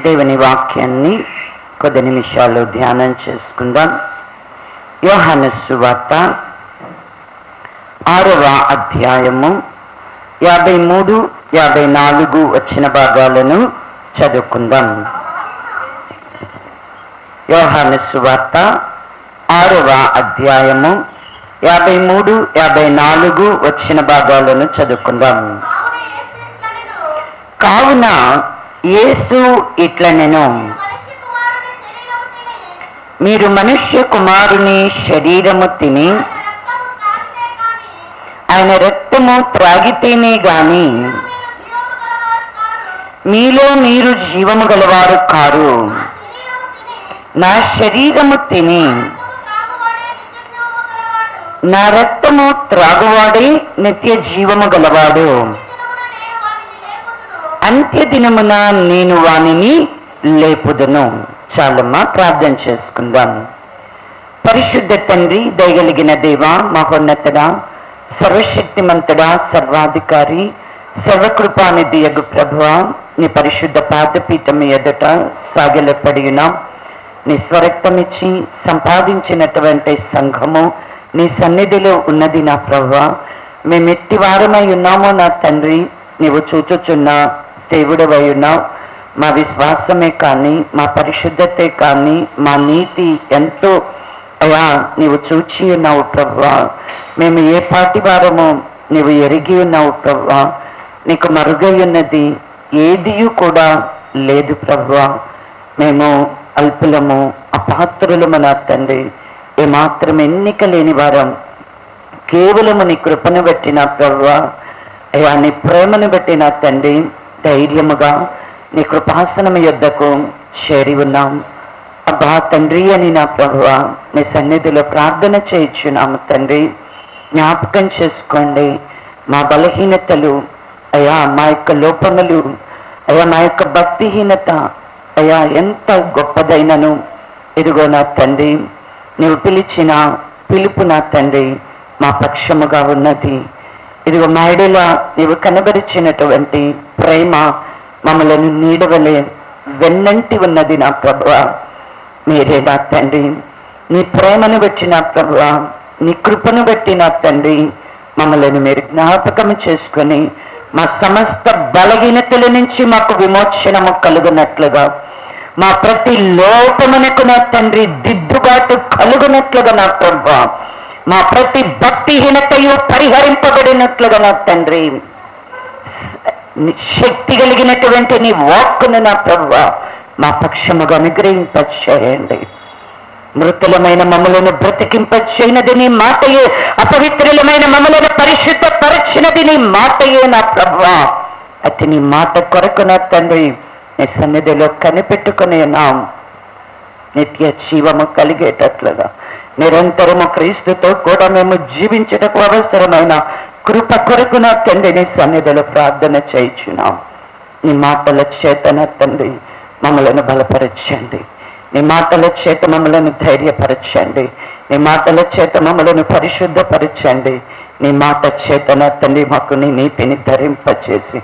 దేవుని వాక్యాన్ని కొద్ది నిమిషాలు ధ్యానం చేసుకుందాం. యోహాను సువార్త 6వ అధ్యాయము 53, 54 వచ్చిన భాగాలను చదువుకుందాం. యోహాను సువార్త 6వ అధ్యాయము 53, 54 వచ్చిన భాగాలను చదువుకుందాం. కావున యేసు ఇట్లనెను, మీరు మనుష్య కుమారుని శరీరము తిని ఆయన రక్తము త్రాగితేనే గాని మీలో మీరు జీవము గలవారు కారు. నా శరీరము తిని నా రక్తము త్రాగువాడే నిత్య జీవము గలవాడు. అంత్యదినమున నేను వానిని లేపుదును. చాలమ్మా, ప్రార్థన చేసుకుందాం. పరిశుద్ధ తండ్రి, దయగలిగిన దేవ, మహోన్నతుడా, సర్వశక్తిమంతుడా, సర్వాధికారి, సర్వకృపానిధి యగు ప్రభువా, నీ పరిశుద్ధ పాదపీఠం ఎదుట సాగిలపడి ఉన్నాం. నీ స్వరక్తమిచ్చి సంపాదించినటువంటి సంఘము నీ సన్నిధిలో ఉన్నది నా ప్రభువా. మేమెట్టి వారమై ఉన్నామో నా తండ్రి, నీవు చూచుచున్న దేవుడవై ఉన్నావు. మా విశ్వాసమే కానీ, మా పరిశుద్ధతే కానీ, మా నీతి ఎంతో అయా నీవు చూచి ఉన్నావు ప్రభువా. మేము ఏ పాటి వారమో నీవు ఎరిగి ఉన్నావు ప్రభువా. నీకు మరుగై ఉన్నది ఏదియూ కూడా లేదు ప్రభువా. మేము అల్పులము, అపాత్రులము నా తండ్రి, ఏమాత్రం ఎన్నిక లేని వారం. కేవలము నీ కృపను బట్టి నా ప్రభువా, అయ్యా నీ ప్రేమను బట్టి నా తండ్రి ధైర్యముగా నీ కృపాసనము యొద్దకు చేరి ఉన్నాం. అబ్బా తండ్రి అని నా ప్రభువా, నీ సన్నిధిలో ప్రార్థన చేయించున్నాము తండ్రి. జ్ఞాపకం చేసుకోండి మా బలహీనతలు, అయ్యా మా యొక్క లోపములు, అయ్యా మా యొక్క భక్తిహీనత, అయ్యా ఎంత గొప్పదైనను ఇదిగో నా తండ్రి నీవు పిలిచిన పిలుపు నా తండ్రి మా పక్షముగా ఉన్నది. ఇదిగో మేడల నీవు కనబరిచినటువంటి ప్రేమ మమ్మలను నీడవలే వెన్నంటి ఉన్నది నా ప్రభువా. మీరే నా తండ్రి, నీ ప్రేమను బట్టి నా ప్రభువా, నీ కృపను బట్టి నా తండ్రి మమ్మలను మీరు జ్ఞాపకం చేసుకొని మా సమస్త బలహీనతల నుంచి మాకు విమోచనము కలుగునట్లుగా, మా ప్రతి లోపమునకు నా తండ్రి దిద్దుబాటు కలుగునట్లుగా నా ప్రభువా, మా ప్రతి భక్తిహీనతయు పరిహరింపబడినట్లుగా నా తండ్రి శక్తి కలిగినటువంటి నీ వాక్కును నా ప్రభువా మా పక్షముగా అనుగ్రహింపచేయండి. మృతులమైన మమ్మలను బ్రతికింపచేయనది నీ మాటయే, అపవిత్రులమైన మమ్మలను పరిశుద్ధపరచినది నీ మాటయే నా ప్రభువా. అతి నీ మాట కొరకు నా తండ్రి నీ సన్నిధిలో కనిపెట్టుకునే నా నిత్య జీవము కలిగేటట్లుగా నిరంతరము క్రీస్తుతో కూడా మేము జీవించటకు అవసరమైన కృప కొరకు నా తండ్రి నీ సన్నిధిలో ప్రార్థన చేయించున్నాం. నీ మాటల చేత నా తండ్రి మమ్మలను బలపరచండి. నీ మాటల చేత మమ్మలను ధైర్యపరచండి. నీ మాటల చేత మమ్మలను పరిశుద్ధపరచండి. నీ మాట చేత నా తండ్రి మాకు నీ నీతిని ధరింపచేసి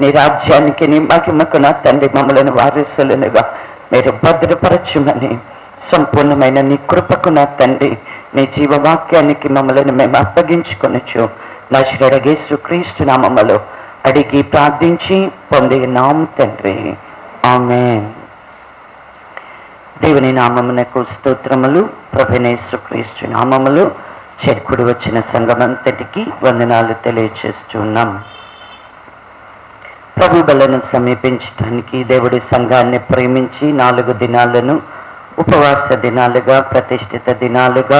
నీ రాజ్యానికి నీ మహిమకు నా తండ్రి మమ్మలను వారసులనుగా మీరు భద్రపరచుమని సంపూర్ణమైన నీ కృపకు నా తండ్రి నీ జీవవాక్యానికి మమ్మలను మేము అప్పగించుకొనొచ్చు. నజరేయుడైన యేసుక్రీస్తు నామములో అడిగి ప్రార్థించి పొందినాం తండ్రి, ఆమేన్. దేవుని నామమునకు స్తోత్రములు. ప్రభువైన యేసుక్రీస్తు నామములో చేర్కుడి వచ్చిన సంఘమంతటికి వందనాలు తెలియచేస్తున్నాం. ప్రభు బలను సమీపించడానికి దేవుడి సంఘాన్ని ప్రేమించి 4 దినాలను ఉపవాస దినాలుగా, ప్రతిష్ఠిత దినాలుగా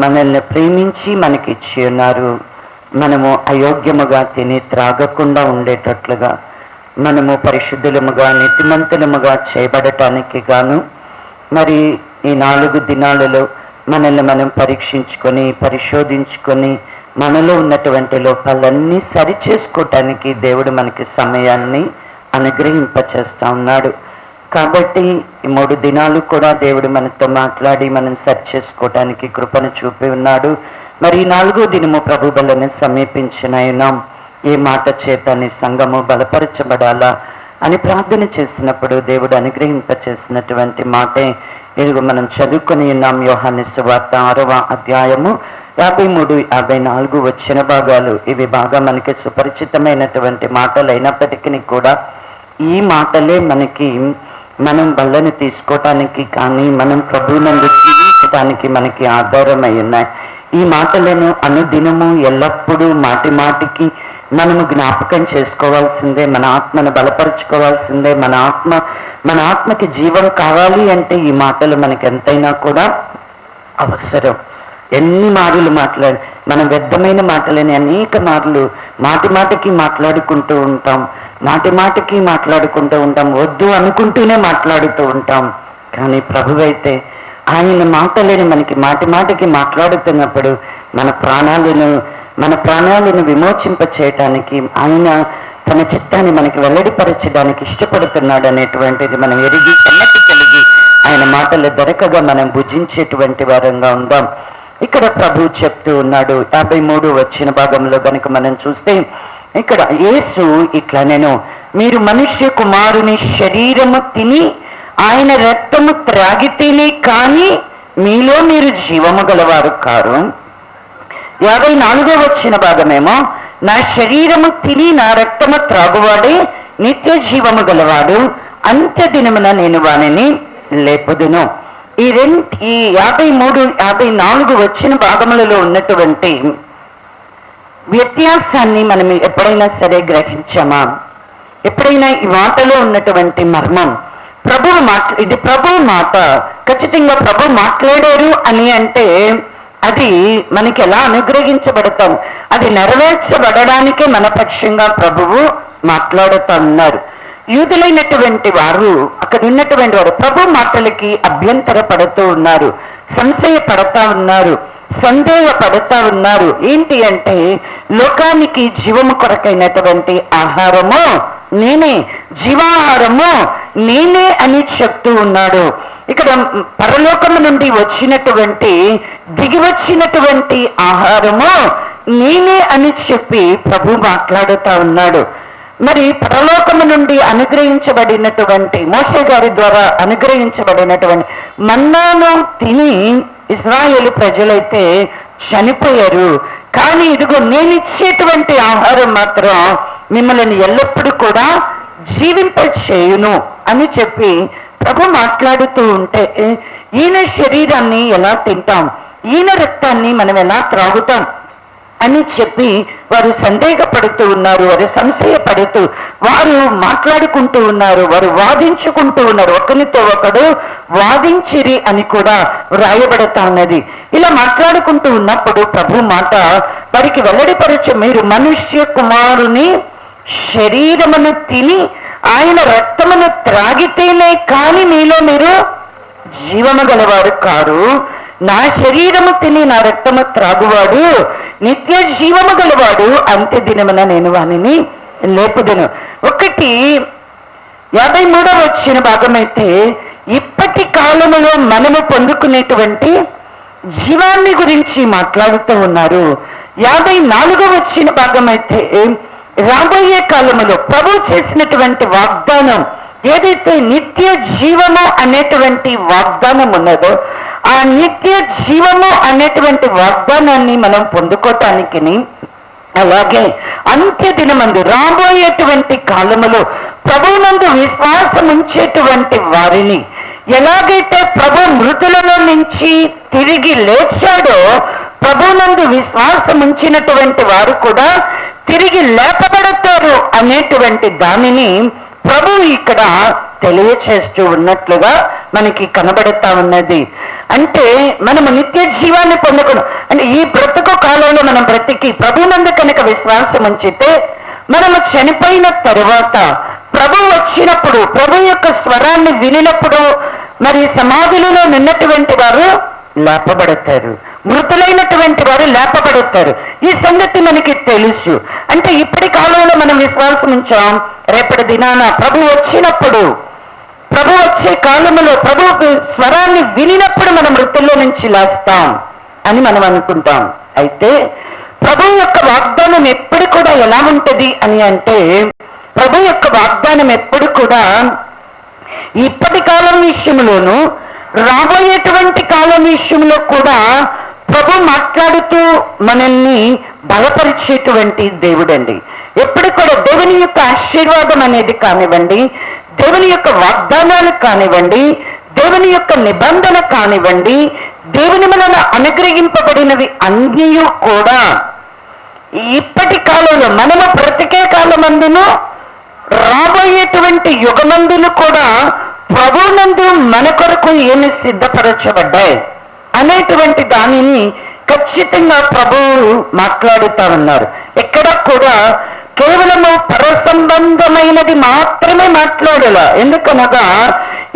మనల్ని ప్రేమించి మనకి ఇచ్చి ఉన్నారు. మనము అయోగ్యముగా తిని త్రాగకుండా ఉండేటట్లుగా, మనము పరిశుద్ధులముగా నీతిమంతులముగా చేయబడటానికి గాను మరి ఈ 4 దినాలలో మనల్ని మనం పరీక్షించుకొని పరిశోధించుకొని మనలో ఉన్నటువంటి లోపాలన్నీ సరిచేసుకోవటానికి దేవుడు మనకి సమయాన్ని అనుగ్రహింపచేస్తూ ఉన్నాడు. కాబట్టి ఈ 3 దినాలు కూడా దేవుడు మనతో మాట్లాడి మనం సరి చేసుకోవటానికి కృపను చూపి ఉన్నాడు. మరి 4వ దినము ప్రభు బలను సమీపించిన ఉన్నాం. ఏ మాట చేత నీ సంఘము బలపరచబడాలా, అని ప్రార్థన చేసినప్పుడు దేవుడు అనుగ్రహింప చేసినటువంటి మాటే ఇదిగో మనం చదువుకొని ఉన్నాం. యోహాను సువార్త 6వ అధ్యాయము 53, 54 వచ్చిన భాగాలు. ఇవి బాగా మనకి సుపరిచితమైనటువంటి మాటలు అయినప్పటికీ కూడా ఈ మాటలే మనం బళ్ళను తీసుకోవటానికి కానీ మనం ప్రభువునందు జీవించడానికి మనకి ఆధారమై ఉన్నాయి. ఈ మాటలను అనుదినము ఎల్లప్పుడూ మాటి మాటికి మనము జ్ఞాపకం చేసుకోవాల్సిందే. మన ఆత్మను బలపరుచుకోవాల్సిందే. మన ఆత్మకి జీవం కావాలి అంటే ఈ మాటలు మనకి ఎంతైనా కూడా అవసరం. ఎన్ని మాటలు మనం వ్యర్థమైన మాటలని అనేక మార్లు మాటి మాటికి మాట్లాడుకుంటూ ఉంటాం, వద్దు అనుకుంటూనే మాట్లాడుతూ ఉంటాం. కానీ ప్రభువైతే ఆయన మాటలని మనకి మాటి మాటికి మాట్లాడుతున్నప్పుడు మన ప్రాణాలను విమోచింప చేయటానికి ఆయన తన చిత్తాన్ని మనకి వెల్లడిపరచడానికి ఇష్టపడుతున్నాడు అనేటువంటిది మనం ఎరిగి సమ్మతి కలిగి ఆయన మాటలు దొరకగా మనం భుజించేటువంటి వారంగా ఉందాం. ఇక్కడ ప్రభు చెప్తూ ఉన్నాడు 53 వచ్చిన భాగంలో కనుక మనం చూస్తే ఇక్కడ యేసు ఇట్లా మీరు మనుష్య కుమారుని శరీరము తిని ఆయన రక్తము త్రాగితేనే కానీ మీలో మీరు జీవము గలవారు కారు. 54 వచ్చిన భాగమేమో నా శరీరము తిని నా రక్తము త్రాగువాడే నిత్య జీవము గలవాడు, అంత్య దినమున నేను వానిని లేపుదును. ఈ 53, 54 వచ్చిన భాగములలో ఉన్నటువంటి వ్యత్యాసాన్ని మనం ఎప్పుడైనా సరే గ్రహించామా? ఎప్పుడైనా ఈ మాటలో ఉన్నటువంటి మర్మం ఇది ప్రభువు మాట. ఖచ్చితంగా ప్రభు మాట్లాడారు అని అంటే అది మనకి ఎలా అనుగ్రహించబడతాం? అది నెరవేర్చబడడానికే మన పక్షంగా ప్రభువు మాట్లాడుతూ ఉన్నారు. యూదులైనటువంటి వారు, అక్కడ ఉన్నటువంటి వారు ప్రభు మాటలకి అభ్యంతర పడుతూ ఉన్నారు, సంశయపడతా ఉన్నారు, సందేహపడతా ఉన్నారు. ఏంటి అంటే లోకానికి జీవము కొరకైనటువంటి ఆహారము నేనే, జీవాహారము నేనే అని చెప్తూ ఉన్నాడు. ఇక్కడ పరలోకము నుండి దిగి వచ్చినటువంటి ఆహారము నేనే అని చెప్పి ప్రభు మాట్లాడుతూ ఉన్నాడు. మరి పరలోకము నుండి అనుగ్రహించబడినటువంటి మోషే గారి ద్వారా అనుగ్రహించబడినటువంటి మన్నాను తిని ఇశ్రాయేలు ప్రజలైతే చనిపోయారు. కానీ ఇదిగో నేను ఇచ్చేటువంటి ఆహారం మాత్రం మిమ్మల్ని ఎల్లప్పుడూ కూడా జీవింపచేయును అని చెప్పి ప్రభు మాట్లాడుతూ ఉంటే ఈయన శరీరాన్ని ఎలా తింటాం, ఈయన రక్తాన్ని మనం ఎలా త్రాగుతాం అని చెప్పి వారు సందేహపడుతూ ఉన్నారు, వారు సంశయపడుతూ వారు మాట్లాడుకుంటూ ఉన్నారు, వారు వాదించుకుంటూ ఉన్నారు. ఒకరితో ఒకడు వాదించిరి అని కూడా వ్రాయబడతా ఉన్నది. ఇలా మాట్లాడుకుంటూ ఉన్నప్పుడు ప్రభు మాట వారికి వెల్లడిపరచు, మీరు మనుష్య కుమారుని శరీరమును తిని ఆయన రక్తమును త్రాగితేనే కానీ మీలో మీరు జీవము గలవారు కారు. నా శరీరము తిని నా రక్తము త్రాగువాడు నిత్య జీవము గలవాడు, అంత్య దినమున నేను వానిని లేపుదును. 53 వచ్చిన భాగమైతే ఇప్పటి కాలములో మనము పొందుకునేటువంటి జీవాన్ని గురించి మాట్లాడుతూ ఉన్నారు. 54 వచ్చిన భాగమైతే రాబోయే కాలములో ప్రభు చేసినటువంటి వాగ్దానం ఏదైతే నిత్య జీవము అనేటువంటి వాగ్దానం ఉన్నదో ఆ నిత్య జీవము అనేటువంటి వాగ్దానాన్ని మనం పొందుకోవటానికి, అలాగే అంత్య దినమందు రాబోయేటువంటి కాలములో ప్రభువునందు విశ్వాసం ఉంచేటువంటి వారిని ఎలాగైతే ప్రభు మృతులలో నుంచి తిరిగి లేచాడో ప్రభువునందు విశ్వాసం ఉంచినటువంటి వారు కూడా తిరిగి లేపబడతారు అనేటువంటి దానిని ప్రభు ఇక్కడ తెలియచేస్తూ ఉన్నట్లుగా మనకి కనబడతా ఉన్నది. అంటే మనము నిత్య జీవాన్ని పొందుకున్నాం అంటే ఈ బ్రతుకు కాలంలో మనం బ్రతికి ప్రభువునందు కనుక విశ్వాసం ఉంచితే మనము చనిపోయిన తరువాత ప్రభు వచ్చినప్పుడు ప్రభు యొక్క స్వరాన్ని వినినప్పుడు మరి సమాధులలో నిన్నటువంటి వారు లేపబడతారు, మృతులైనటువంటి వారు లేపబడతారు. ఈ సంగతి మనకి తెలుసు. అంటే ఇప్పటి కాలంలో మనం విశ్వాసం ఉంచాం, రేపటి దినాన ప్రభు వచ్చినప్పుడు, ప్రభు వచ్చే కాలంలో ప్రభు స్వరాన్ని వినినప్పుడు మనం మృతుల్లో నుంచి లేస్తాం అని మనం అనుకుంటాం. అయితే ప్రభు యొక్క వాగ్దానం ఎప్పుడు కూడా ఎలా ఉంటది అని అంటే ప్రభు యొక్క వాగ్దానం ఎప్పుడు కూడా ఇప్పటి కాలం విషయంలోనూ రాబోయేటువంటి కాలం విషయంలో కూడా ప్రభు మాట్లాడుతూ మనల్ని బలపరిచేటువంటి దేవుడండి. ఎప్పుడు కూడా దేవుని యొక్క ఆశీర్వాదం అనేది కానివ్వండి, దేవుని యొక్క వాగ్దానాలు కానివ్వండి, దేవుని యొక్క నిబంధన కానివ్వండి, దేవుని వలన అనుగ్రహింపబడినవి అన్నీ కూడా ఇప్పటి కాలంలో మనము బ్రతికే కాలమందును రాబోయేటువంటి యుగమందును కూడా ప్రభునందు మన కొరకు ఏమి సిద్ధపరచబడ్డాయి అనేటువంటి దానిని ఖచ్చితంగా ప్రభువు మాట్లాడుతూ ఉన్నారు. ఎక్కడ కూడా కేవలము పర సంబంధమైనది మాత్రమే మాట్లాడాల. ఎందుకనగా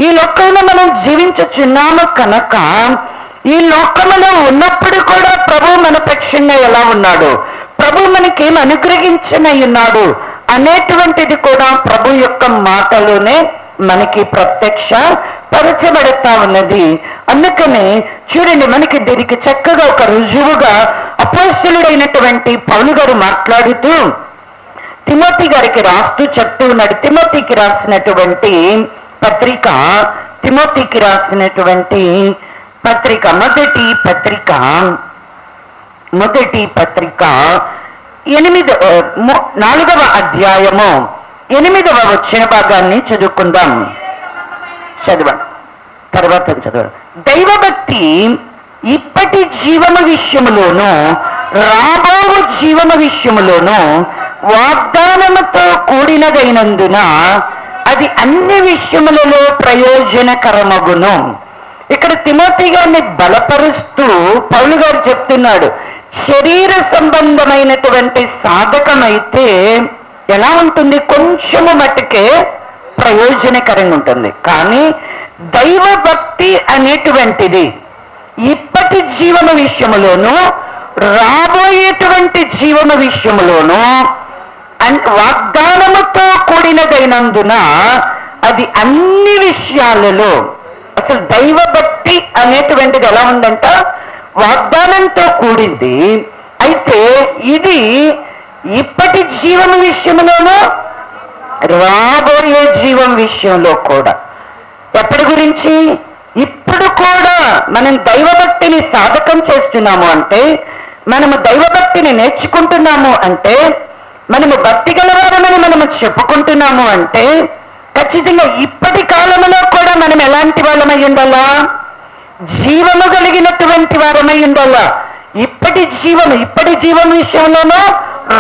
ఈ లోకంలో మనం జీవించుచున్నాము కనుక ఈ లోకములో ఉన్నప్పుడు కూడా ప్రభు మన పక్షంగా ఎలా ఉన్నాడు, ప్రభు మనకేం అనుగ్రహించనై ఉన్నాడు అనేటువంటిది కూడా ప్రభు యొక్క మాటలోనే మనకి ప్రత్యక్ష పరచబడతా ఉన్నది. అందుకనే చూడండి, మనకి దీనికి చక్కగా ఒక రుజువుగా అపోస్తలుడైనటువంటి పౌలు గారు మాట్లాడుతూ తిమోతి గారికి రాస్తూ చెప్తూ ఉన్నాడు. తిమోతికి రాసినటువంటి పత్రిక, తిమోతికి రాసినటువంటి పత్రిక, మొదటి పత్రిక 4వ అధ్యాయము 8వ వచన భాగాన్ని చదువుకుందాం. చదవండి, తర్వాత చదవండి. దైవభక్తి ఇప్పటి జీవన విషయములోను రాబో జీవన విషయములోను వాగ్దానముతో కూడినదైనందున అది అన్ని విషయములలో ప్రయోజనకరమగును. ఇక్కడ తిమోతి గారిని బలపరుస్తూ పౌలు గారు చెప్తున్నాడు, శరీర సంబంధమైనటువంటి సాధకమైతే ఎలా ఉంటుంది, కొంచెము మట్టుకే ప్రయోజనకరంగా ఉంటుంది. కానీ దైవ భక్తి అనేటువంటిది ఇప్పటి జీవన విషయములోను రాబోయేటువంటి జీవన విషయములోను వాగ్దానముతో కూడినదైనందున అది అన్ని విషయాలలో, అసలు దైవ భక్తి అనేటువంటిది ఎలా ఉందంట, వాగ్దానంతో కూడింది. అయితే ఇది ఇప్పటి జీవన విషయంలోనూ రాబోయే జీవం విషయంలో కూడా. ఎప్పటి గురించి? ఇప్పుడు కూడా మనం దైవభక్తిని సాధకం చేస్తున్నాము అంటే, మనము దైవభక్తిని నేర్చుకుంటున్నాము అంటే, మనము భక్తి గలవారమని మనము చెప్పుకుంటున్నాము అంటే, ఖచ్చితంగా ఇప్పటి కాలంలో కూడా మనం ఎలాంటి వాళ్ళమై ఉండాలా, జీవము కలిగినటువంటి వారమై ఉండాలా. ఇప్పటి జీవం విషయంలోనూ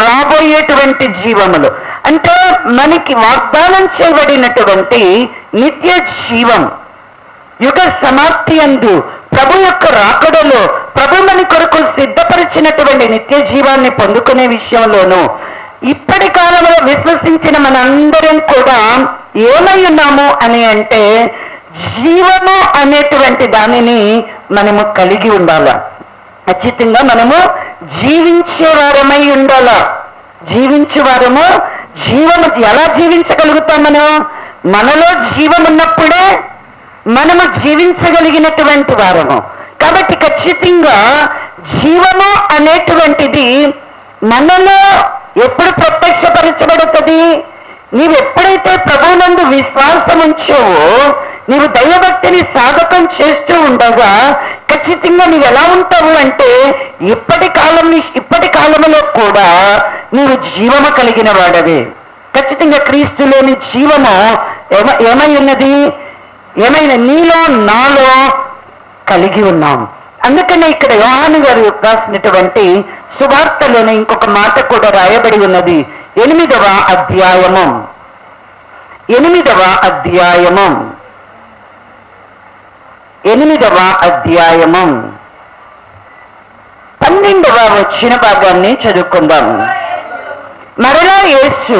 రాబోయేటువంటి జీవములు అంటే మనకి వాగ్దానం చేయబడినటువంటి నిత్య జీవం, యుగ సమాప్తి అందు ప్రభు యొక్క రాకడలో ప్రభు మన కొరకు సిద్ధపరిచినటువంటి నిత్య జీవాన్ని పొందుకునే విషయంలోనూ ఇప్పటి కాలంలో విశ్వసించిన మనందరం కూడా ఏమై ఉన్నాము అని అంటే, జీవము అనేటువంటి దానిని మనము కలిగి ఉండాలా. ఖచ్చితంగా మనము జీవించేవారమై ఉండాలా. జీవించేవారము జీవము ఎలా జీవించగలుగుతాం? మనలో జీవం ఉన్నప్పుడే మనము జీవించగలిగినటువంటి వారము. కాబట్టి ఖచ్చితంగా జీవము అనేటువంటిది మనలో ఎప్పుడు ప్రత్యక్షపరచబడుతుంది? నీవు ఎప్పుడైతే ప్రభువునందు విశ్వాసం ఉంచావో, నీవు దైవభక్తిని సాధకం చేస్తూ ఉండగా ఖచ్చితంగా నీవు ఎలా ఉంటావు అంటే, ఇప్పటి కాలంలో కూడా నీవు జీవము కలిగిన వాడవే. ఖచ్చితంగా క్రీస్తులోని జీవము ఏమై ఉన్నది, ఏమైనా నీలో నాలో కలిగి ఉన్నాం. అందుకనే ఇక్కడ యోహాను గారు రాసినటువంటి సువార్తలోనే ఇంకొక మాట కూడా రాయబడి ఉన్నది. 8వ అధ్యాయము 12వ వచన భాగాన్ని చదువుకుందాం. మరలా యేసు,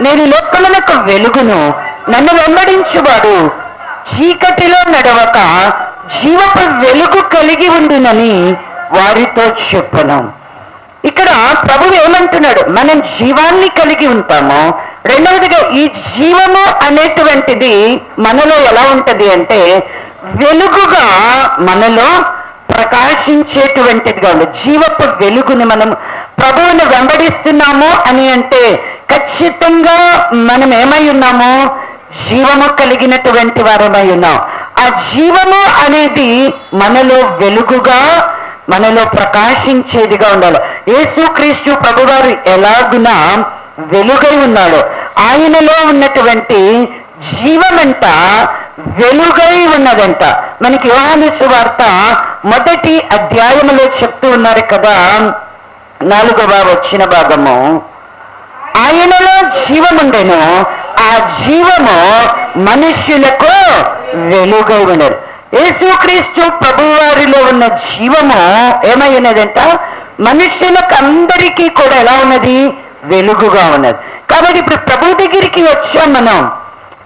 నేను లోకమునకు వెలుగును, నన్ను వెంబడించువాడు చీకటిలో నడవక జీవపు వెలుగు కలిగి ఉండునని వారితో చెప్పను. ఇక్కడ ప్రభువు ఏమంటున్నాడు? మనం జీవాన్ని కలిగి ఉంటాము. రెండవదిగా ఈ జీవము అనేటువంటిది మనలో ఎలా ఉంటది అంటే, వెలుగుగా మనలో ప్రకాశించేటువంటిదిగా ఉంది. జీవపు వెలుగుని మనం ప్రభువును వెంబడిస్తున్నాము అని అంటే ఖచ్చితంగా మనం ఏమై ఉన్నాము? జీవము కలిగినటువంటి వారమై ఉన్నాం. ఆ జీవము అనేది మనలో వెలుగుగా, మనలో ప్రకాశించేదిగా ఉండాలి. యేసుక్రీస్తు ప్రభువారు ఎలాగునా వెలుగై ఉన్నాడు. ఆయనలో ఉన్నటువంటి జీవమంట వెలుగై ఉన్నదంట. మనకి యోహాను సువార్త 1వ అధ్యాయములో చెప్తూ ఉన్నారు కదా, 4వ వచ్చిన భాగము, ఆయనలో జీవముండెను, ఆ జీవము మనుష్యులకు వెలుగై ఉండదు. యేసుక్రీస్తు ప్రభువారిలో ఉన్న జీవము ఏమై ఉన్నదంట? మనుష్యులకు అందరికీ కూడా ఎలా ఉన్నది? వెలుగుగా ఉన్నది. కాబట్టి ఇప్పుడు ప్రభు దగ్గరికి వచ్చాం. మనం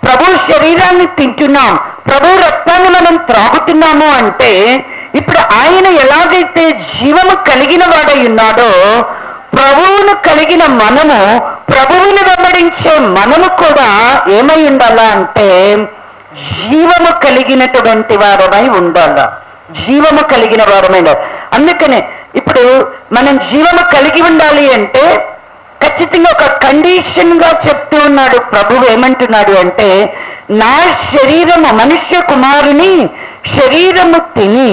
ప్రభు శరీరాన్ని తింటున్నాం, ప్రభు రక్తాన్ని మనం త్రాగుతున్నాము అంటే ఇప్పుడు ఆయన ఎలాగైతే జీవము కలిగిన వాడై ఉన్నాడో, ప్రభువును కలిగిన మనము, ప్రభువుని వెంబడించే మనము కూడా ఏమై ఉండాలా అంటే జీవము కలిగినటువంటి వారమై ఉండాల. జీవము కలిగిన వారమై ఉండాలి. అందుకనే ఇప్పుడు మనం జీవము కలిగి ఉండాలి అంటే ఖచ్చితంగా ఒక కండిషన్ గా చెప్తూ ఉన్నాడు ప్రభువు. ఏమంటున్నాడు అంటే, నా శరీరము, మనుష్య కుమారుని శరీరము తిని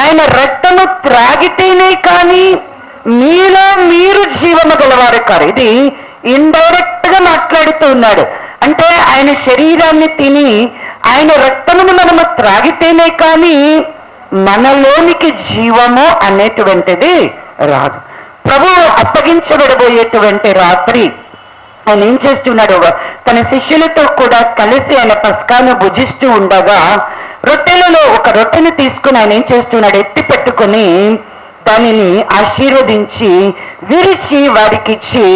ఆయన రక్తము త్రాగితేనే కానీ మీలో మీరు జీవము గలవారు కారు. ఇది ఇండైరెక్ట్ గా మాట్లాడుతూ ఉన్నాడు. అంటే ఆయన శరీరాన్ని తిని ఆయన రక్తమును మనము త్రాగితేనే కానీ మనలోనికి జీవము అనేటువంటిది రాదు. ప్రభు అప్పగించబడబోయేటువంటి రాత్రి ఆయన ఏం చేస్తున్నాడు? తన శిష్యులతో కూడా కలిసి ఆయన పస్కాను భుజిస్తూ ఉండగా రొట్టెలలో ఒక రొట్టెని తీసుకుని ఆయన ఏం చేస్తున్నాడు? ఎత్తి పెట్టుకొని దానిని ఆశీర్వదించి విరిచి వారికిచ్చి,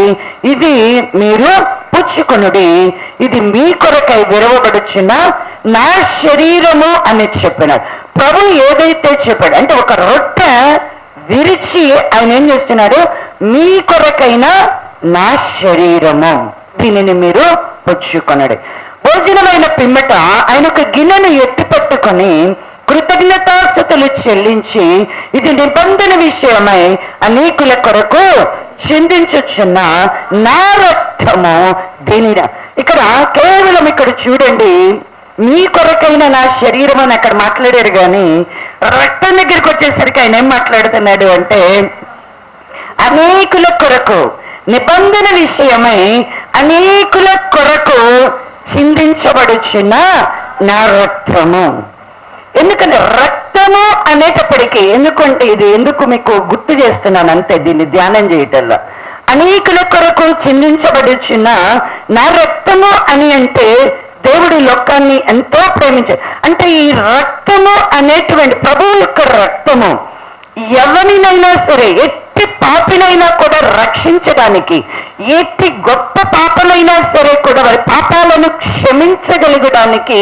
ఇది మీరు పుచ్చుకొనుడి, ఇది మీ కొరకై విరవబడుచున్న నా శరీరము అని చెప్పినాడు. ప్రభు ఏదైతే చెప్పాడు అంటే ఒక రొట్టె విరిచి ఆయన ఏం చేస్తున్నాడు? మీ కొరకైన నా శరీరము, దీనిని మీరు పుచ్చుకొనడు. భోజనమైన పిమ్మట ఆయన ఒక గిన్నెను ఎత్తి పట్టుకొని కృతజ్ఞతాస్తుతులు చెల్లించి, ఇది నిబంధన విషయమై అనేకుల కొరకు చిందించుచున్న నా రక్తము దీనిని. ఇక్కడ కేవలం ఇక్కడ చూడండి, మీ కొరకైన నా శరీరం అని అక్కడ మాట్లాడారు, కానీ రక్తం దగ్గరికి వచ్చేసరికి ఆయన ఏం మాట్లాడుతున్నాడు అంటే అనేకుల కొరకు, నిబంధన విషయమై అనేకుల కొరకు చిందించబడుచున్న నా రక్తము. ఎందుకంటే రక్తము అనేటప్పటికీ, ఎందుకంటే ఇది ఎందుకు మీకు గుర్తు చేస్తున్నాను అంతే, దీన్ని ధ్యానం చేయటంలో. అనేకుల కొరకు చిందించబడుచున్న నా రక్తము అని అంటే దేవుడు లోకాన్ని ఎంతో ప్రేమించాడు. అంటే ఈ రక్తము అనేటువంటి ప్రభువు యొక్క రక్తము ఎవరినైనా సరే, ఎట్టి పాపినైనా కూడా రక్షించడానికి, ఎట్టి గొప్ప పాపలైనా సరే కూడా వారి పాపాలను క్షమించగలగడానికి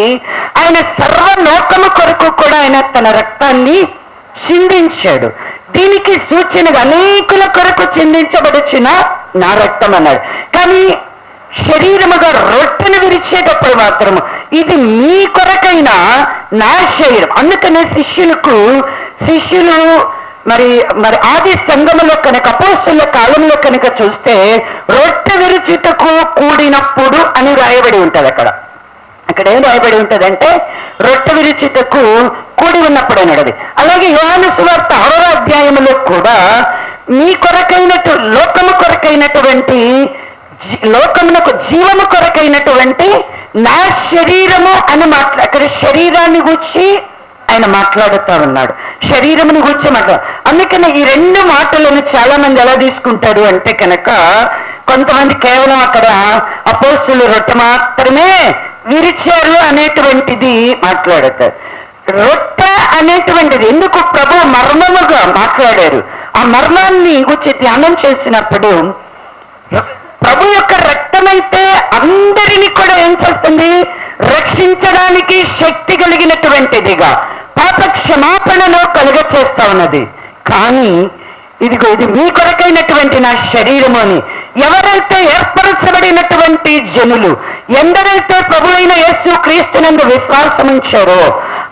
ఆయన సర్వలోకము కొరకు కూడా ఆయన తన రక్తాన్ని చిందించాడు. దీనికి సూచనగా అనేకుల కొరకు చిందించబడుచున్న నా రక్తం అన్నాడు. కానీ శరీరముగా రొట్టెను విరిచేటప్పుడు మాత్రము ఇది మీ కొరకైన నా శరీరం. అందుకనే శిష్యులు మరి ఆది సంఘములో కనుక, అపోస్తలుల కాలంలో కనుక చూస్తే రొట్టె విరుచుటకు కూడినప్పుడు అని రాయబడి ఉంటుంది. అక్కడ ఏం రాయబడి ఉంటుందంటే రొట్టె విరుచుటకు కూడి ఉన్నప్పుడు అన్నది. అలాగే యోహాను సువార్త 6వ అధ్యాయములో కూడా మీ కొరకైనటు లోకము కొరకైనటువంటి, లోకమునకు జీవము కొరకైనటువంటి నా శరీరము అని అక్కడ శరీరాన్ని గూర్చి ఆయన మాట్లాడుతూ ఉన్నాడు. శరీరముని గూర్చి అందుకని ఈ రెండు మాటలను చాలా మంది ఎలా తీసుకుంటారు అంటే కనుక, కొంతమంది కేవలం అక్కడ అపోస్తలులు రొట్టె మాత్రమే విరిచారు అనేటువంటిది మాట్లాడతారు. రొట్టె అనేటువంటిది ఎందుకు ప్రభు మర్మముగా మాట్లాడారు. ఆ మర్మాన్ని గురించి ధ్యానం చేసినప్పుడు ప్రభు యొక్క రక్తమైతే అందరినీ కూడా ఏం చేస్తుంది? రక్షించడానికి శక్తి కలిగినటువంటిదిగా, పాప క్షమాపణను కలుగ చేస్తా ఉన్నది. కానీ ఇదిగో ఇది మీ కొరకైనటువంటి నా శరీరము అని ఎవరైతే ఏర్పరచబడినటువంటి జనులు, ఎందరైతే ప్రభు అయిన యేసు క్రీస్తునందు విశ్వాసం ఉంచారో,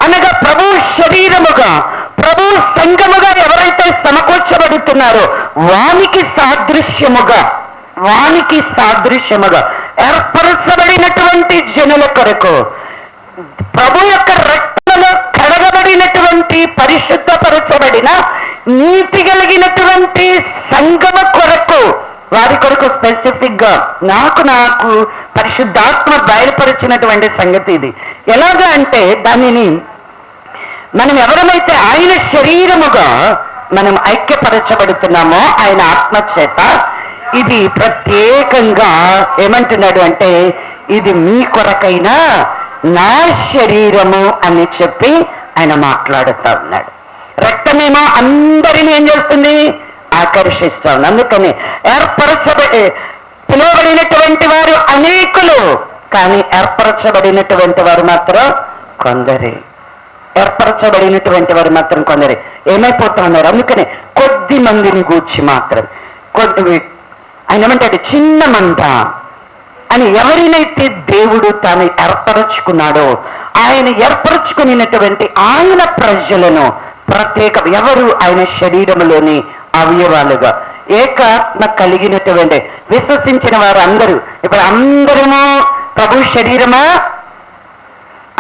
అనగా ప్రభు శరీరముగా ప్రభు సంఘముగా ఎవరైతే సమకూర్చబడుతున్నారో వానికి సాదృశ్యముగా ఏర్పరచబడినటువంటి జనుల కొరకు, ప్రభు యొక్క రక్తంలో కడగబడినటువంటి పరిశుద్ధపరచబడిన నీతి కలిగినటువంటి సంఘము కొరకు, వారి కొరకు స్పెసిఫిక్ గా నాకు పరిశుద్ధాత్మ బయలుపరిచినటువంటి సంగతి ఇది. ఎలాగా అంటే దానిని మనం ఎవరమైతే ఆయన శరీరముగా మనం ఐక్యపరచబడుతున్నామో ఆయన ఆత్మ చేత, ఇది ప్రత్యేకంగా ఏమంటున్నాడు అంటే ఇది మీ కొరకైన నా శరీరము అని చెప్పి ఆయన మాట్లాడుతూ ఉన్నాడు. రక్తమేమో అందరినీ ఏం చేస్తుంది? ఆకర్షిస్తా ఉంది. అందుకని పిలువబడినటువంటి వారు అనేకులు, కానీ ఏర్పరచబడినటువంటి వారు మాత్రం కొందరే. ఏమైపోతా ఉన్నారు? అందుకని కొద్ది మందిని గూర్చి మాత్రం ఆయన ఏమంటాడు, చిన్న మంద అని ఎవరినైతే దేవుడు తాను ఏర్పరచుకున్నాడో, ఆయన ఏర్పరచుకున్నటువంటి ఆయన ప్రజలను ప్రత్యేక ఎవరు ఆయన శరీరంలోని అవయవాలుగా ఏకాత్మ కలిగినటువంటి విశ్వసించిన వారు అందరూ. ఇప్పుడు అందరము ప్రభు శరీరమా?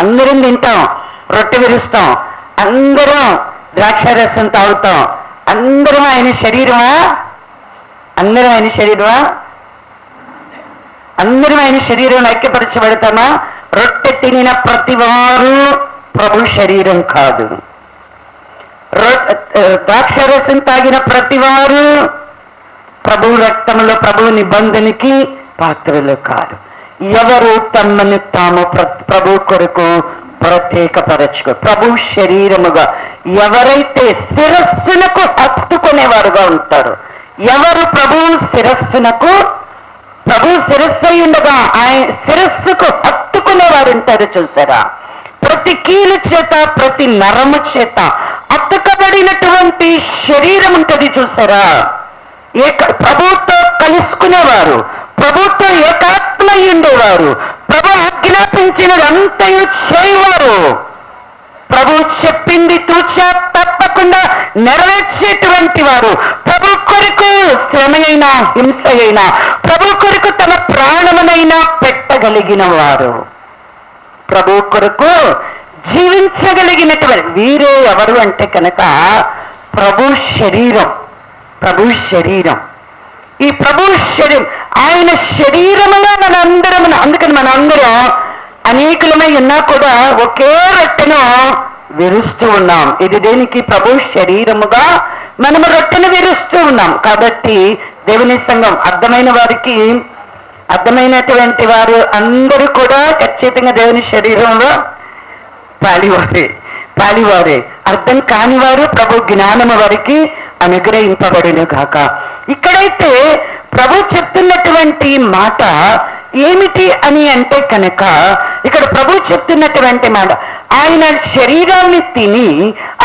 అందరం తింటాం, రొట్టె విరుస్తాం, అందరం ద్రాక్షారసం తాగుతాం, అందరం ఆయన శరీరమా? అందరం ఆయన శరీరం ఐక్యపరచబడతామా? రొట్టె తినిన ప్రతివారు ప్రభు శరీరం కాదు. ద్రాక్షారసం తాగిన ప్రతివారు ప్రభు రక్తంలో ప్రభు నిబంధనకి పాత్రలు కారు. ఎవరు తమను తాము ప్రభు కొరకు ప్రత్యేకపరచుకో, ప్రభు శరీరముగా ఎవరైతే శిరస్సునకు హత్తుకునేవారుగా ఉంటారో, ఎవరు ప్రభు శిరస్సు ఉండగా ఆయన శిరస్సుకు హత్తుకునేవారు ఉంటారు చూసారా? ప్రతి కీలు చేత ప్రతి నరము చేత అతుకబడినటువంటి శరీరం ఉంటుంది చూసారా? ప్రభుతో కలుసుకునేవారు, ప్రభుతో ఏకాత్మ ఉండేవారు, ప్రభు ఆజ్ఞాపించినదంతయు చేయవారు, ప్రభు చెప్పింది తూచా తప్పకుండా నెరవేర్చేటువంటి వారు, ప్రభు కొరకు శ్రమ అయినా హింస అయినా ప్రభు కొరకు తమ ప్రాణమునైనా పెట్టగలిగిన వారు, ప్రభు కొరకు జీవించగలిగినటువంటి వీరే ఎవరు అంటే కనుక ప్రభు శరీరం. ఈ ప్రభు శరీరం, ఆయన శరీరములో మనందరం, అందుకని మనందరం అనేకులమై ఉన్నా కూడా ఒకే రొట్టెను విరుస్తూ ఉన్నాం. ఇది దేనికి? ప్రభు శరీరముగా మనము రొట్టెను విరుస్తూ ఉన్నాం. కాబట్టి దేవుని సంఘం అర్థమైనటువంటి వారు అందరూ కూడా ఖచ్చితంగా దేవుని శరీరంలో పాలివారే. అర్థం కాని వారు ప్రభు జ్ఞానము వారికి అనుగ్రహింపబడును గాక. ఇక్కడైతే ప్రభు చెప్తున్నటువంటి మాట ఏమిటి అని అంటే కనుక, ఇక్కడ ప్రభు చెప్తున్నటువంటి మాట, ఆయన శరీరాన్ని తిని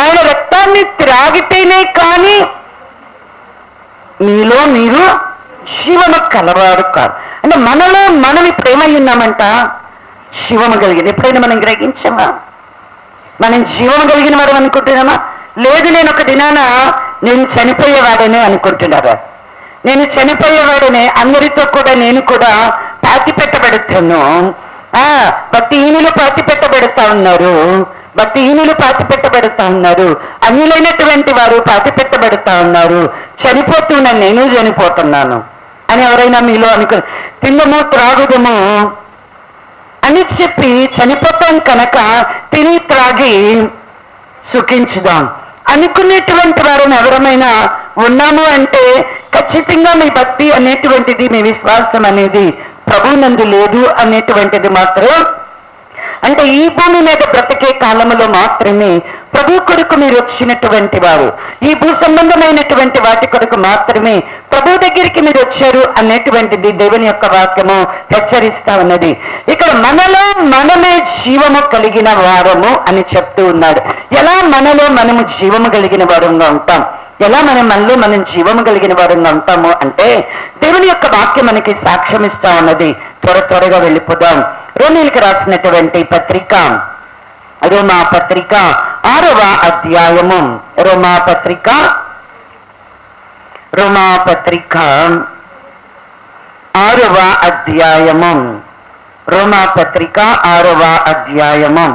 ఆయన రక్తాన్ని త్రాగితేనే కానీ మీలో మీరు శివము కలవారు కాదు. అంటే మనలో మనం ఇప్పుడు ఏమై ఉన్నామంట? శివము కలిగింది. ఎప్పుడైనా మనం గ్రహించామా? మనం జీవము కలిగిన వాడు అనుకుంటున్నామా? లేదు, నేను ఒక దినాన నేను చనిపోయేవాడనే అనుకుంటున్నారా? నేను చనిపోయేవాడనే, అందరితో కూడా నేను కూడా పాతి పెట్టబడుతాను. భక్తిహీనులు పాతి పెట్టబడుతా ఉన్నారు, అన్యులైనటువంటి వారు పాతి పెట్టబడుతా ఉన్నారు, చనిపోతున్నాను, నేను చనిపోతున్నాను అని ఎవరైనా మీలో తిందము త్రాగుదము అని చెప్పి చనిపోతాం కనుక తిని త్రాగి సుఖించుదాం అనుకునేటువంటి వారిని ఎవరమైనా ఉన్నాము అంటే ఖచ్చితంగా మీ భక్తి అనేటువంటిది, మీ విశ్వాసం అనేది ప్రభునందు లేదు అనేటువంటిది మాత్రం, అంటే ఈ భూమి మీద బ్రతికే కాలంలో మాత్రమే ప్రభు కొరకు మీరు వచ్చినటువంటి వారు, ఈ భూ సంబంధమైనటువంటి వాటి కొరకు మాత్రమే ప్రభు దగ్గరికి మీరు వచ్చారు అనేటువంటిది దేవుని యొక్క వాక్యము హెచ్చరిస్తా ఉన్నది. ఇక్కడ మనలో మనమే జీవము కలిగిన వారము అని చెప్తూ ఉన్నాడు. ఎలా మనలో మనము జీవము కలిగిన వారంగా ఉంటాం? ఎలా మనలో మనం జీవము కలిగిన వారంగా ఉంటాము అంటే దేవుని యొక్క వాక్యం మనకి సాక్ష్యం ఇస్తా ఉన్నది. త్వరగా వెళ్ళిపోదాం. రోమీయులకు రాసినటువంటి పత్రిక, రోమా పత్రిక 6వ అధ్యాయము రోమాపత్రిక 6వ అధ్యాయము రోమాపత్రిక 6వ అధ్యాయము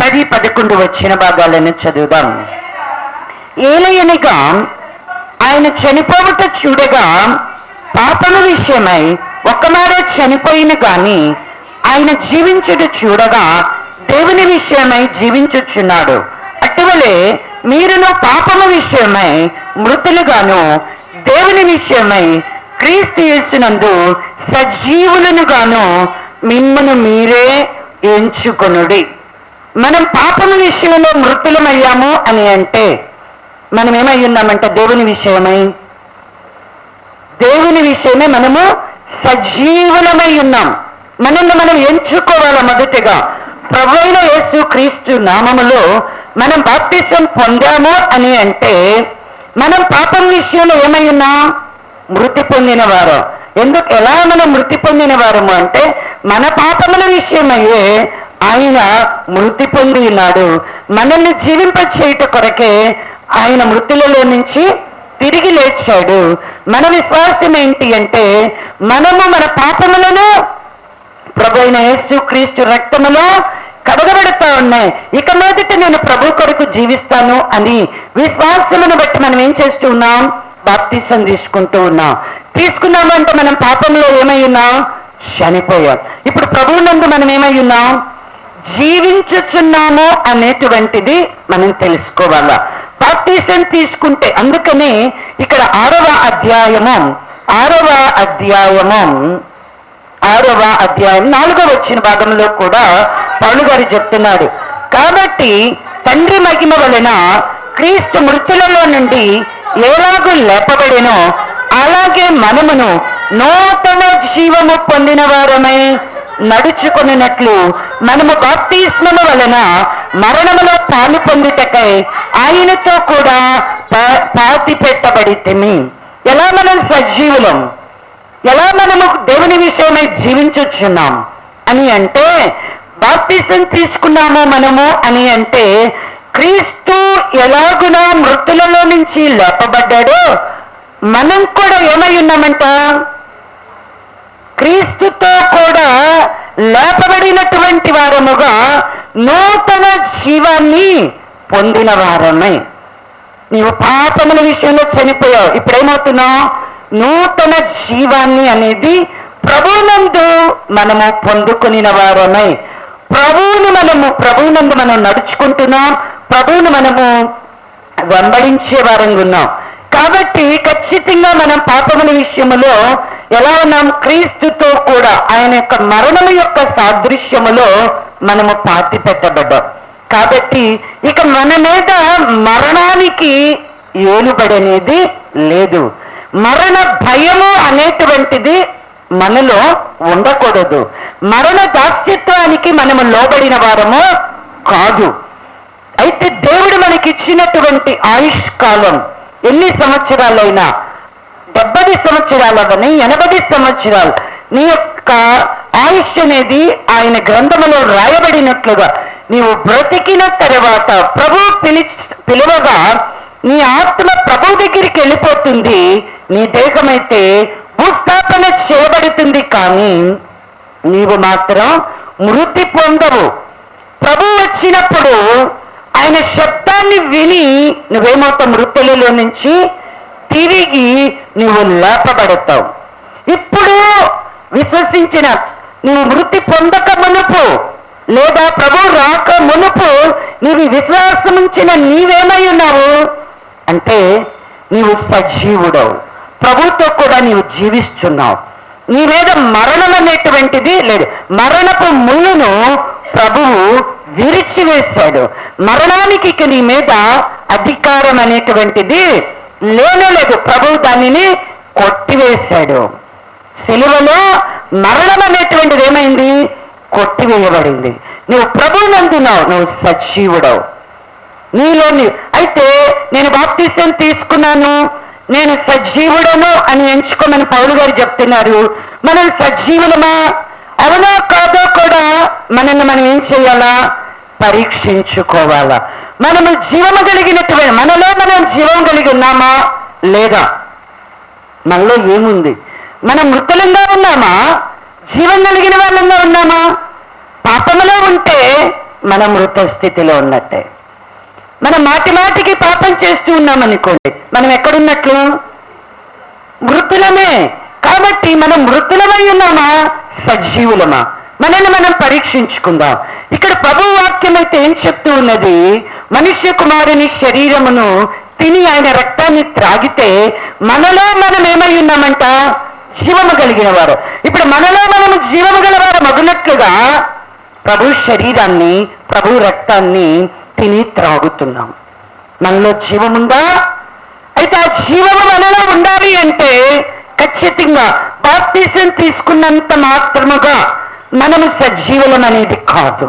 10-11 వచ్చిన భాగాలను చదువుదాం. ఏలయనగా ఆయన చనిపోవుట చూడగా పాపము విషయమై ఒక్కమారే చనిపోయిన గాని ఆయన జీవించుట చూడగా దేవుని విషయమై జీవించుచున్నాడు. అటువలే మీరును పాపము విషయమై మృతులుగాను దేవుని విషయమై క్రీస్తు యేసునందు సజీవులను గాను మిమ్మను మీరే ఎంచుకొనుడి. మనం పాపము విషయంలో మృతులమయ్యాము అని అంటే మనం ఏమై ఉన్నామంటే దేవుని విషయమే మనము సజీవులమై ఉన్నాం. మనల్ని మనం ఎంచుకోవాలి. మొదటిగా ప్రభువైన యేసు క్రీస్తు నామములో మనం బాప్తిసం పొందాము అని అంటే మనం పాపం విషయంలో ఏమై ఉన్నాం? మృతి పొందిన వారు. ఎలా మనం మృతి పొందిన వారము అంటే మన పాపముల విషయమయ్యే ఆయన మృతి పొంది ఉన్నాడు. మనల్ని జీవింప చేయుట కొరకే ఆయన మృతులలో నుంచి తిరిగి లేచాడు. మన విశ్వాసం ఏంటి అంటే మనము మన పాపములను ప్రభువైన యేసు క్రీస్తు రక్తములో కడగబెడతా ఉన్నాయి. ఇక మీదట నేను ప్రభు కొరకు జీవిస్తాను అని విశ్వాసమును బట్టి మనం ఏం చేస్తూ ఉన్నాం? బాప్తిసం తీసుకుంటూ ఉన్నాం. తీసుకున్నామంటే మనం పాపంలో ఏమై ఉన్నాం? చనిపోయాం. ఇప్పుడు ప్రభువు నందు మనం ఏమై ఉన్నాం? జీవించుచున్నాము అనేటువంటిది మనం తెలుసుకోవాలా. బాప్తిసం తీసుకుంటే అందుకని ఇక్కడ 6వ అధ్యాయము 4వ వచ్చిన భాగంలో కూడా పౌలు గారు చెప్తున్నాడు. కాబట్టి తండ్రి మహిమ వలన క్రీస్తు మృతులలో నుండి ఎలాగూ లేపబడినో అలాగే మనమును నూతన జీవము పొందిన వారమై నడుచుకున్నట్లు మనము బాప్తిస్మము వలన మరణములో పాలు పొందుటకై ఆయనతో కూడా పాతి పెట్టబడితిమి. ఎలా మనం సజీవులం, ఎలా మనము దేవుని విషయమై జీవించుచున్నాం అని అంటే బాప్తిసం తీసుకున్నాము మనము అని అంటే క్రీస్తు ఎలాగున మృతులలో నుంచి లేపబడ్డాడో మనం కూడా ఏమై ఉన్నామంట? క్రీస్తుతో కూడా లేపబడినటువంటి వారముగా నూతన జీవాన్ని పొందిన వారమై. నీవు పాపముల విషయంలో చనిపోయావు, ఇప్పుడేమవుతున్నావు? నూతన జీవాన్ని అనేది ప్రభువునందు మనము పొందుకుని వారమై ప్రభువునందు మనం నడుచుకుంటున్నాం. ప్రభువును మనము వెంబడించే వారంగా ఉన్నాం. కాబట్టి ఖచ్చితంగా మనం పాపముల విషయములో ఎలా ఉన్నాం? క్రీస్తుతో కూడా ఆయన యొక్క మరణము యొక్క సాదృశ్యములో మనము పాతి పెట్టబడ్డాం. కాబట్టి ఇక మన మీద మరణానికి ఏలుబడి అనేది లేదు. మరణ భయము అనేటువంటిది మనలో ఉండకూడదు. మరణ దాస్యత్వానికి మనము లోబడిన వారము కాదు. అయితే దేవుడు మనకిచ్చినటువంటి ఆయుష్ కాలం ఎన్ని సంవత్సరాలైనా 70 సంవత్సరాలని 80 సంవత్సరాలు నీ యొక్క ఆయుష్ అనేది ఆయన గ్రంథములో రాయబడినట్లుగా నీవు బ్రతికిన తర్వాత ప్రభు పిలువగా నీ ఆత్మ ప్రభు దగ్గరికి వెళ్ళిపోతుంది. నీ దేహమైతే భూస్థాపన చేయబడుతుంది, కానీ నీవు మాత్రం మృతి పొందవు. ప్రభు వచ్చినప్పుడు ఆయన శబ్దాన్ని విని నువ్వేమవుతావు? మృతులలో నుంచి తిరిగి నువ్వు లేపబడతావు. ఇప్పుడు విశ్వసించిన నువ్వు మృతి పొందక మునుపు లేదా ప్రభు రాక మునుపు నీవు విశ్వాసం ఉంచిన నీవేమై ఉన్నావు అంటే నీవు సజీవుడవు. ప్రభుతో కూడా నీవు జీవిస్తున్నావు. నీ మీద మరణం అనేటువంటిది లేదు. మరణపు ముళ్ళును ప్రభువు విరిచివేశాడు. మరణానికి ఇక నీ మీద అధికారం అనేటువంటిది లేదు. ప్రభువు దానిని కొట్టివేశాడు. సిలువలో మరణం అనేటువంటిది ఏమైంది? కొట్టివేయబడింది. నువ్వు ప్రభువునందున్నావు, నువ్వు సజీవుడవు. నీలో అయితే నేను బాప్తిసం తీసుకున్నాను, నేను సజీవుడను అని ఎంచుకోమని పౌలు గారు చెప్తున్నారు. మనం సజీవులమా అవునా కాదో కూడా మనల్ని మనం ఏం చేయాలా? పరీక్షించుకోవాలా. మనము జీవము కలిగినటువంటి మనలో మనం జీవం కలిగి ఉన్నామా లేదా? మనలో ఏముంది? మనం మృతులంగా ఉన్నామా, జీవం కలిగిన వాళ్ళంగా ఉన్నామా? పాపములో ఉంటే మనం మృత స్థితిలో ఉన్నట్టే. మనం మాటి మాటికి పాపం చేస్తూ ఉన్నామనుకోండి, మనం ఎక్కడున్నట్లు? మృతులమే. కాబట్టి మనం మృతులమై ఉన్నామా, సజీవులమా? మనల్ని మనం పరీక్షించుకుందాం. ఇక్కడ ప్రభు వాక్యం అయితే ఏం చెప్తూ ఉన్నది? మనుష్య కుమారుని శరీరమును తిని ఆయన రక్తాన్ని త్రాగితే మనలో మనం ఏమై ఉన్నామంట? జీవము కలిగిన వారు. ఇప్పుడు మనలో మనము జీవము గలవారు మగునట్లుగా ప్రభు శరీరాన్ని, ప్రభు రక్తాన్ని తిని త్రాగుతున్నాం. మనలో జీవముందా? అయితే ఆ జీవము మనలో ఉండాలి అంటే ఖచ్చితంగా బాప్టిజం తీసుకున్నంత మాత్రముగా మనము సజీవులం అనేది కాదు.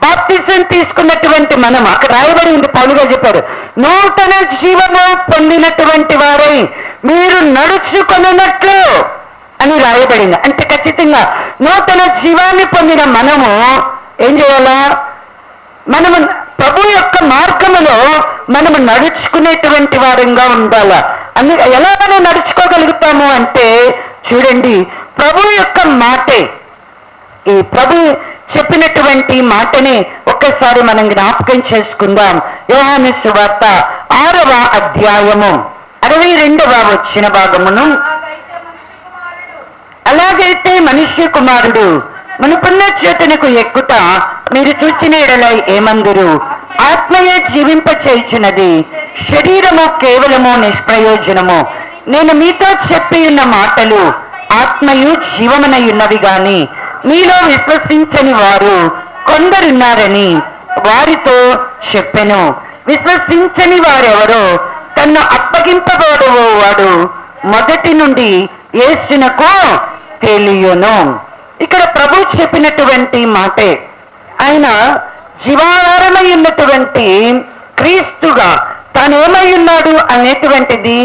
బాప్టిజం తీసుకున్నటువంటి మనం, అక్కడ రాయబడి ఉంది, పౌలుగా చెప్పారు, నూతన జీవము పొందినటువంటి వారై మీరు నడుచుకొనున్నట్లు అని రాయబడింది. అంటే ఖచ్చితంగా నూతన జీవాన్ని పొందిన మనము ఏం చేయాలా? మనము ప్రభు యొక్క మార్గములో మనము నడుచుకునేటువంటి వారంగా ఉండాలా. అని ఎలా మనం నడుచుకోగలుగుతాము అంటే చూడండి, ప్రభు యొక్క మాటే, ఈ ప్రభు చెప్పినటువంటి మాటని ఒక్కసారి మనం జ్ఞాపకం చేసుకుందాం. యోహాను సువార్త 6వ అధ్యాయము 62వ వచ్చిన భాగమును, అలాగైతే మనుష్య కుమారుడు మునుపున్న చేతునకు ఎక్కుట మీరు చూచిన ఎడల ఏమందురు? ఆత్మయే జీవింప చేయుచున్నది, శరీరము కేవలము నిష్ప్రయోజనము. నేను మీతో చెప్పి ఉన్న మాటలు ఆత్మయు జీవమునై ఉన్నవి గాని మీలో విశ్వసించని వారు కొందరున్నారని వారితో చెప్పెను. విశ్వసించని వారెవరో తన్ను అప్పగింపబోవాడు మొదటి నుండి యేసునకు తెలియను. ఇక్కడ ప్రభు చెప్పినటువంటి మాటే, ఆయన జీవాధారమై ఉన్నటువంటి క్రీస్తుగా తాను ఏమై ఉన్నాడు అనేటువంటిది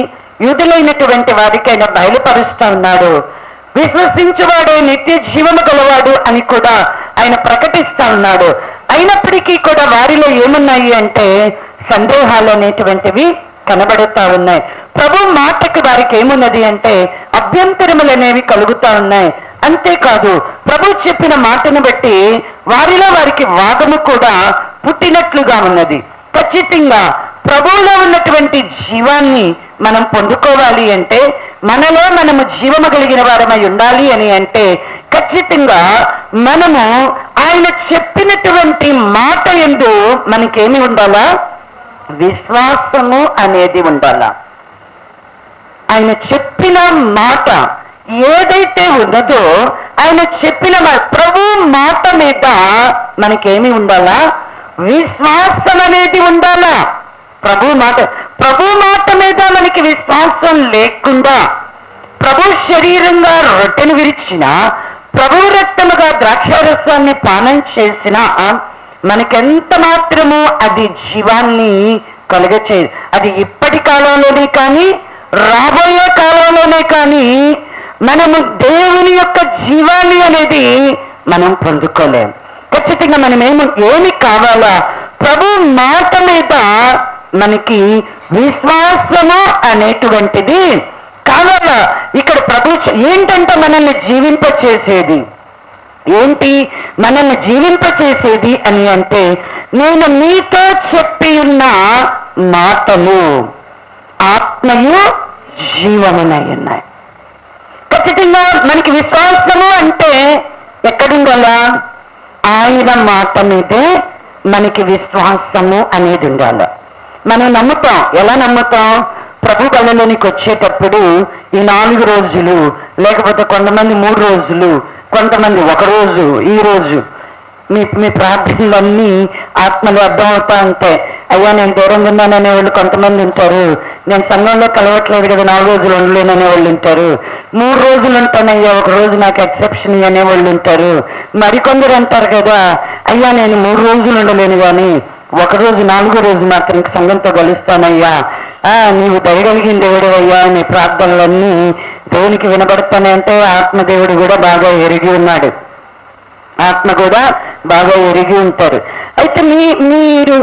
యూదులైనటువంటి వారికి ఆయన బయలుపరుస్తూ ఉన్నాడు. విశ్వసించువాడే నిత్య జీవము గలవాడు అని కూడా ఆయన ప్రకటిస్తూ ఉన్నాడు. అయినప్పటికీ కూడా వారిలో ఏమున్నాయి అంటే సందేహాలు అనేటువంటివి కనబడుతూ ఉన్నాయి. ప్రభు మాటకి వారికి ఏమున్నది అంటే అభ్యంతరములు అనేవి కలుగుతూ ఉన్నాయి. అంతేకాదు, ప్రభు చెప్పిన మాటను బట్టి వారిలో వారికి వాదము కూడా పుట్టినట్లుగా ఉన్నది. ఖచ్చితంగా ప్రభువులో ఉన్నటువంటి జీవాన్ని మనం పొందుకోవాలి అంటే, మనలో మనము జీవము కలిగిన వారమై ఉండాలి అని అంటే ఖచ్చితంగా మనము ఆయన చెప్పినటువంటి మాట యందు మనకేమి ఉండాలా? విశ్వాసము అనేది ఉండాలా. ఆయన చెప్పిన మాట ఏదైతే ఉన్నదో, ఆయన చెప్పిన ప్రభు మాట మీద మనకేమి ఉండాలా? విశ్వాసం అనేది ఉండాలా. ప్రభు మాట మీద మనకి విశ్వాసం లేకుండా, ప్రభు శరీరంగా రొట్టెను విరిచిన, ప్రభు రక్తముగా ద్రాక్షారసాన్ని పానం చేసిన మనకెంత మాత్రము అది జీవాన్ని కలుగచేయదు. అది ఇప్పటి కాలంలోనే కానీ రాబోయే కాలంలోనే కానీ మనము దేవుని యొక్క జీవాన్ని అనేది మనం పొందుకోలేం. ఖచ్చితంగా మనం ఏమి కావాలా? ప్రభు మాట మీద మనకి విశ్వాసము అనేటువంటిది కావాలా. ఇక్కడ ప్రభు ఏంటంటే మనల్ని జీవింపచేసేది ఏంటి? మనల్ని జీవింపచేసేది అని అంటే, నేను మీతో చెప్పి ఉన్న మాటలు ఆత్మయు జీవమునై ఉన్నాయి. ఖచ్చితంగా మనకి విశ్వాసము అంటే ఎక్కడుండాలా? ఆయన మాట మీదే మనకి విశ్వాసము అనేది ఉండాలి. మనం నమ్ముతాం. ఎలా నమ్ముతాం? ప్రభు కళ్ళలోనికి వచ్చేటప్పుడు ఈ 4 రోజులు, లేకపోతే కొంతమంది 3 రోజులు, కొంతమంది 1 రోజు, ఈ రోజు మీ ప్రార్థనలన్నీ ఆత్మలు అర్థమవుతా ఉంటాయి. అయ్యా నేను దూరంగా ఉన్నాననే వాళ్ళు కొంతమంది ఉంటారు. నేను సంఘంలో కలవట్లేదు కదా 4 రోజులు ఉండలేననే వాళ్ళు ఉంటారు. 3 రోజులు ఉంటానయ్యా, 1 రోజు నాకు ఎక్సెప్షన్ అనే వాళ్ళు ఉంటారు. మరికొందరు అంటారు కదా, అయ్యా నేను 3 రోజులు ఉండలేను కానీ 1 రోజు 4వ రోజు మాత్రం సంఘంతో కలుస్తానయ్యా. నీవు దయగలిగిన దేవుడు అయ్యా, నీ ప్రార్థనలన్నీ దేవునికి వినబడతానంటే ఆత్మదేవుడు కూడా బాగా ఎరిగి ఉన్నాడు. ఆత్మ కూడా బాగా ఎరిగి ఉంటారు. అయితే మీరు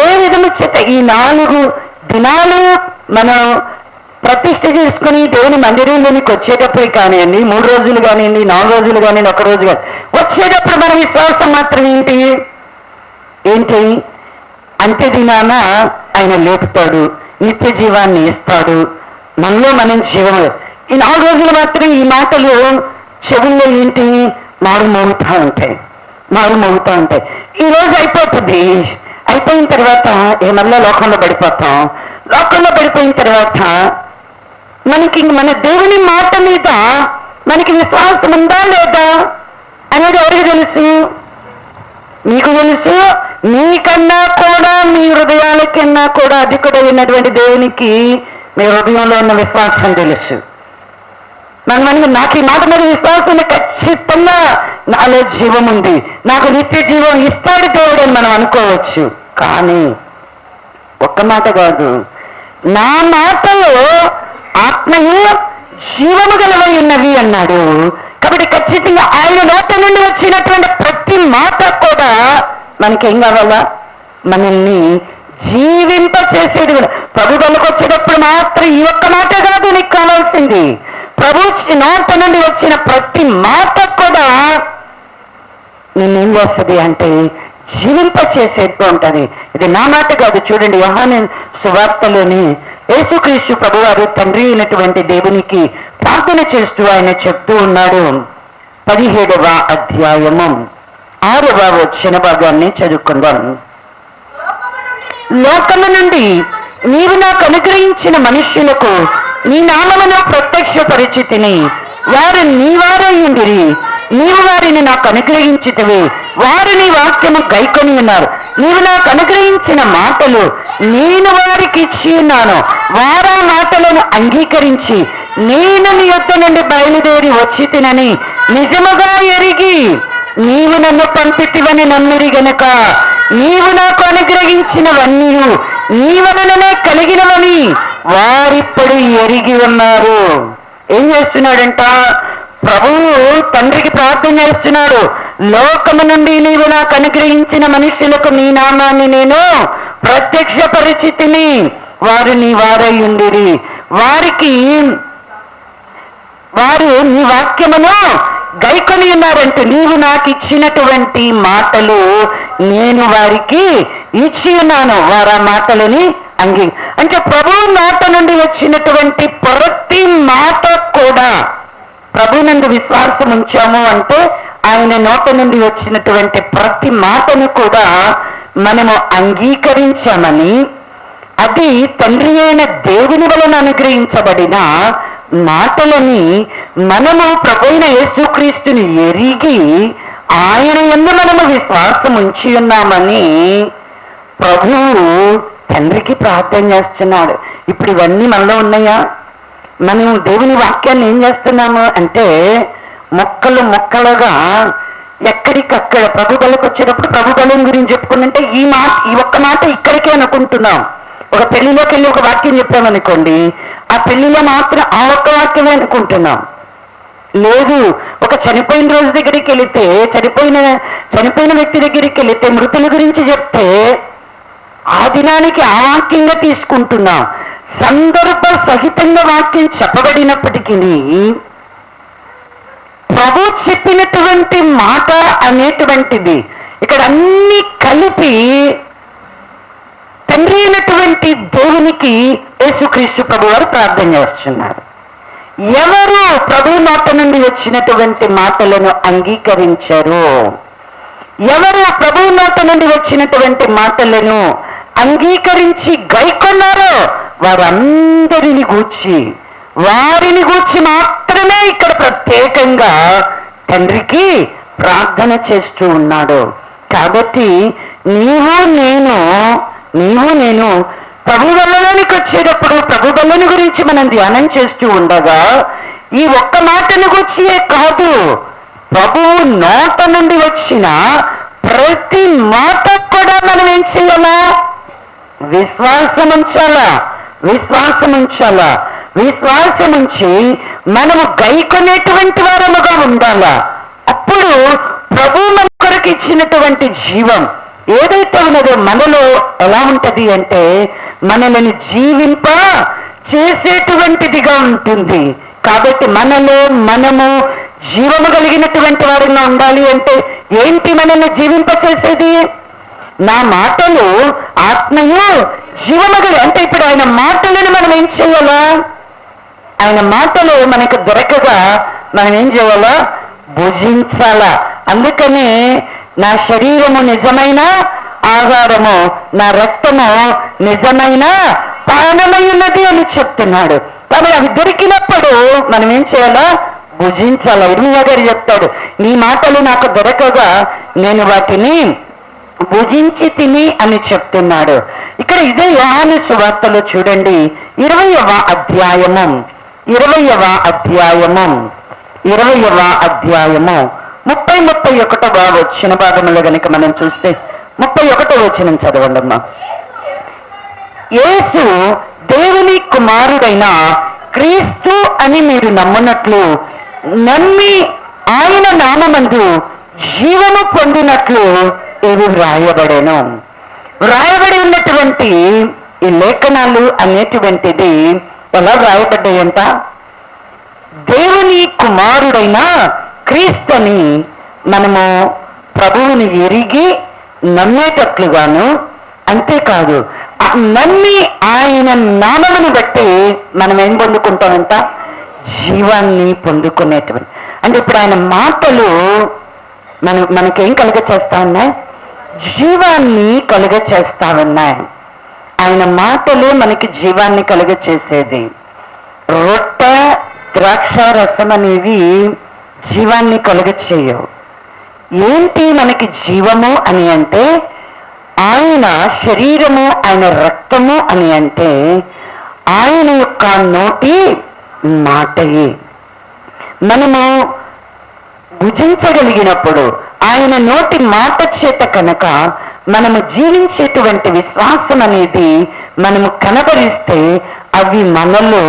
ఏ విధము చేత ఈ 4 దినాలు మనం ప్రతిష్ఠ చేసుకుని దేవుని మందిరంలోనికి వచ్చేటప్పుడు కానివ్వండి, 3 రోజులు కానివ్వండి, 4 రోజులు కానివ్వండి, 1 రోజు కానీ వచ్చేటప్పుడు మన విశ్వాసం మాత్రం ఏంటి అంత్య దినాన ఆయన లేపుతాడు, నిత్య జీవాన్ని ఇస్తాడు, మనలో మనం జీవము. ఈ 4 రోజులు మాత్రం ఈ మాటలు చెవుల్లో మారుమోగుతూ ఉంటాయి. ఈ రోజు అయిపోతుంది. అయిపోయిన తర్వాత మళ్ళీ లోకంలో పడిపోతాం. లోకంలో పడిపోయిన తర్వాత మనకి మన దేవుని మాట మీద మనకి విశ్వాసం ఉందా లేదా అనేది ఎవరికి తెలుసు? మీకు తెలుసు. మీకన్నా కూడా, మీ హృదయాల కన్నా కూడా అధికుడైనటువంటి దేవునికి మీ హృదయంలో ఉన్న విశ్వాసం తెలుసు. నాకు ఈ మాట మీద విశ్వాసం ఖచ్చితంగా నాలో జీవం ఉంది, నాకు నిత్య జీవం ఇస్తాడు దేవుడు అని మనం అనుకోవచ్చు. కానీ ఒక్క మాట కాదు, నా మాటలో ఆత్మయు జీవము గలవై ఉన్నవి అన్నాడు. కాబట్టి ఖచ్చితంగా ఆయన నోట నుండి వచ్చినటువంటి ప్రతి మాట కూడా మనకేం కావాలా? మనల్ని జీవింప చేసేది కూడా. ప్రభు బలికి వచ్చేటప్పుడు మాత్రం ఈ ఒక్క మాట కాదు నీకు కావాల్సింది. ప్రభు నోట నుండి వచ్చిన ప్రతి మాట కూడా నేనేం చేస్తుంది అంటే జీవింప చేసేట్టు ఉంటుంది. ఇది నా మాట కాదు. చూడండి, యోహాను సువార్తలోని యేసుక్రీస్తు ప్రభువారు తండ్రి అయినటువంటి దేవునికి ప్రార్థన చేస్తూ ఆయన చెప్తూ ఉన్నాడు. 17వ అధ్యాయము 6వ వచన భాగాన్ని చదువుకుందాం. లోకము నుండి నీవు నాకు అనుగ్రహించిన మనుష్యులకు నీ నామమును ప్రత్యక్షపరిచితిని, వారు నీ వారయ్యుండిరి, నీవు వారిని నాకు అనుగ్రహించితివి, వారు నీ వాక్యము గైకొని ఉన్నారు. నీవు నాకు అనుగ్రహించిన మాటలు నేను వారికి ఇచ్చి ఉన్నాను, వారు ఆ మాటలను అంగీకరించి నేను నీ యొద్ద నుండి బయలుదేరి వచ్చి తినని నిజముగా ఎరిగి నీవు నన్ను పంపితివని నమ్మిరి గనుక నీవు నాకు అనుగ్రహించినవన్నీ నీ వలననే కలిగినవని వారిప్పుడు ఎరిగి ఉన్నారు. ఏం చేస్తున్నాడంట? ప్రభువు తండ్రికి ప్రార్థన చేస్తున్నాడు. లోకము నుండి నీవు నాకు అనుగ్రహించిన మనుషులకు నీ నామాన్ని నేను ప్రత్యక్షపరిచితిని, వారు నీ వారయ్యుండిరి, వారు నీ వాక్యమును గైకొని ఉన్నారంటే నీవు నాకు ఇచ్చినటువంటి మాటలు నేను వారికి ఇచ్చి ఉన్నాను, వారు ఆ మాటలని అంటే ప్రభువు మాట నుండి వచ్చినటువంటి ప్రతి మాట కూడా, ప్రభు నందు విశ్వాసం ఉంచాము అంటే ఆయన నోట నుండి వచ్చినటువంటి ప్రతి మాటను కూడా మనము అంగీకరించామని, అది తండ్రి అయిన దేవుని వలన అనుగ్రహించబడిన మాటలని మనము ప్రభు అయిన యేసుక్రీస్తుని ఎరిగి ఆయన యందు మనము విశ్వాసం ఉంచి ఉన్నామని ప్రభువు తండ్రికి ప్రార్థన చేస్తున్నాడు. ఇప్పుడు ఇవన్నీ మనలో ఉన్నాయా? మనం దేవుని వాక్యాన్ని ఏం చేస్తున్నాము అంటే మొక్కలుగా ఎక్కడికక్కడ ప్రభు బలికి వచ్చేటప్పుడు ప్రభు బలం గురించి చెప్పుకుంటే ఈ ఒక్క మాట ఇక్కడికే అనుకుంటున్నాం. ఒక పెళ్లిలోకి వెళ్ళి ఒక వాక్యం చెప్పామనుకోండి, ఆ పెళ్లిలో మాత్రం ఆ ఒక్క వాక్యమే అనుకుంటున్నాం. లేదు, ఒక చనిపోయిన రోజు దగ్గరికి వెళితే చనిపోయిన వ్యక్తి దగ్గరికి వెళితే మృతుల గురించి చెప్తే ఆ దినానికి ఆ వాక్యంగా తీసుకుంటున్నాం. సందర్భ సహితంగా వాక్యం చెప్పబడినప్పటికీ ప్రభు చెప్పినటువంటి మాట అనేటువంటిది ఇక్కడ అన్ని కలిపి తండ్రి అయినటువంటి దేవునికి యేసుక్రీస్తు ప్రభు వారు ప్రార్థన చేస్తున్నారు. ఎవరు ప్రభు మాట నుండి వచ్చినటువంటి మాటలను అంగీకరించారు, ఎవరు ప్రభు మాట నుండి వచ్చినటువంటి మాటలను అంగీకరించి గైకొన్నారో వారిని గూర్చి మాత్రమే ఇక్కడ ప్రత్యేకంగా తండ్రికి ప్రార్థన చేస్తూ ఉన్నాడు. కాబట్టి నీవు నేను ప్రభు బల్లలోనికి వచ్చేటప్పుడు ప్రభు బల్లని గురించి మనం ధ్యానం చేస్తూ ఉండగా ఈ ఒక్క మాటను గురించే కాదు, ప్రభువు నోట నుండి వచ్చిన ప్రతి మాట కూడా మనం ఏం చేయాలా? విశ్వాసం ఉంచి మనము గైకొనేటువంటి వారముగా ఉండాలా. అప్పుడు ప్రభు మన కొరకు ఇచ్చినటువంటి జీవం ఏదైతే ఉన్నదో మనలో ఎలా ఉంటది అంటే మనల్ని జీవింప చేసేటువంటిదిగా ఉంటుంది. కాబట్టి మనలో మనము జీవము కలిగినటువంటి వారిగా ఉండాలి అంటే ఏంటి మనల్ని జీవింప చేసేది? నా మాటలు ఆత్మయు జీవము అంటే ఇప్పుడు ఆయన మాటలను మనం ఏం చేయాలా? ఆయన మాటలు మనకు దొరకగా మనం ఏం చేయాలా? భుజించాలా. అందుకని నా శరీరము నిజమైన ఆహారము, నా రక్తము నిజమైన పానమైనది అని చెప్తున్నాడు. కాబట్టి అవి దొరికినప్పుడు మనం ఏం చేయాలా? భుజించాలా. ఇర్మియా గారు చెప్తాడు, నీ మాటలు నాకు దొరకగా నేను వాటిని భుజించి తిని అని చెప్తున్నాడు. ఇక్కడ ఇదే యోహాను సువార్తలో చూడండి 20వ అధ్యాయము 30-31 వచ్చిన భాగంలో గనుక మనం చూస్తే 31 వచనం చదవండి అమ్మా. యేసు దేవుని కుమారుడైన క్రీస్తు అని మీరు నమ్మునట్లు నమ్మి ఆయన నామమందు జీవము పొందినట్లు ఇవి వ్రాయబడి ఉన్నటువంటి ఈ లేఖనాలు అనేటువంటిది ఎలా వ్రాయబడ్డాయంట? దేవుని కుమారుడైన క్రీస్తుని మనము ప్రభువుని ఎరిగి నమ్మేటట్లుగాను, అంతేకాదు నమ్మి ఆయన నామమును బట్టి మనం ఏం పొందుకుంటామంట? జీవాన్ని పొందుకునేటువంటి. అంటే ఇప్పుడు ఆయన మాటలు మనకేం కలుగ చేస్తా ఉన్నాయి? జీవాన్ని కలుగ చేస్తా ఉన్నాయి. ఆయన మాటలు మనకి జీవాన్ని కలుగ చేసేది. రొట్టె ద్రాక్ష రసం అనేవి జీవాన్ని కలుగ చేయవు. ఏంటి మనకి జీవము అని అంటే ఆయన శరీరము, ఆయన రక్తము అని అంటే ఆయన యొక్క నోటి మాటయే. మనము భుజించగలిగినప్పుడు ఆయన నోటి మాట చేత కనుక మనము జీవించేటువంటి విశ్వాసం అనేది మనము కనబరిస్తే అవి మనలో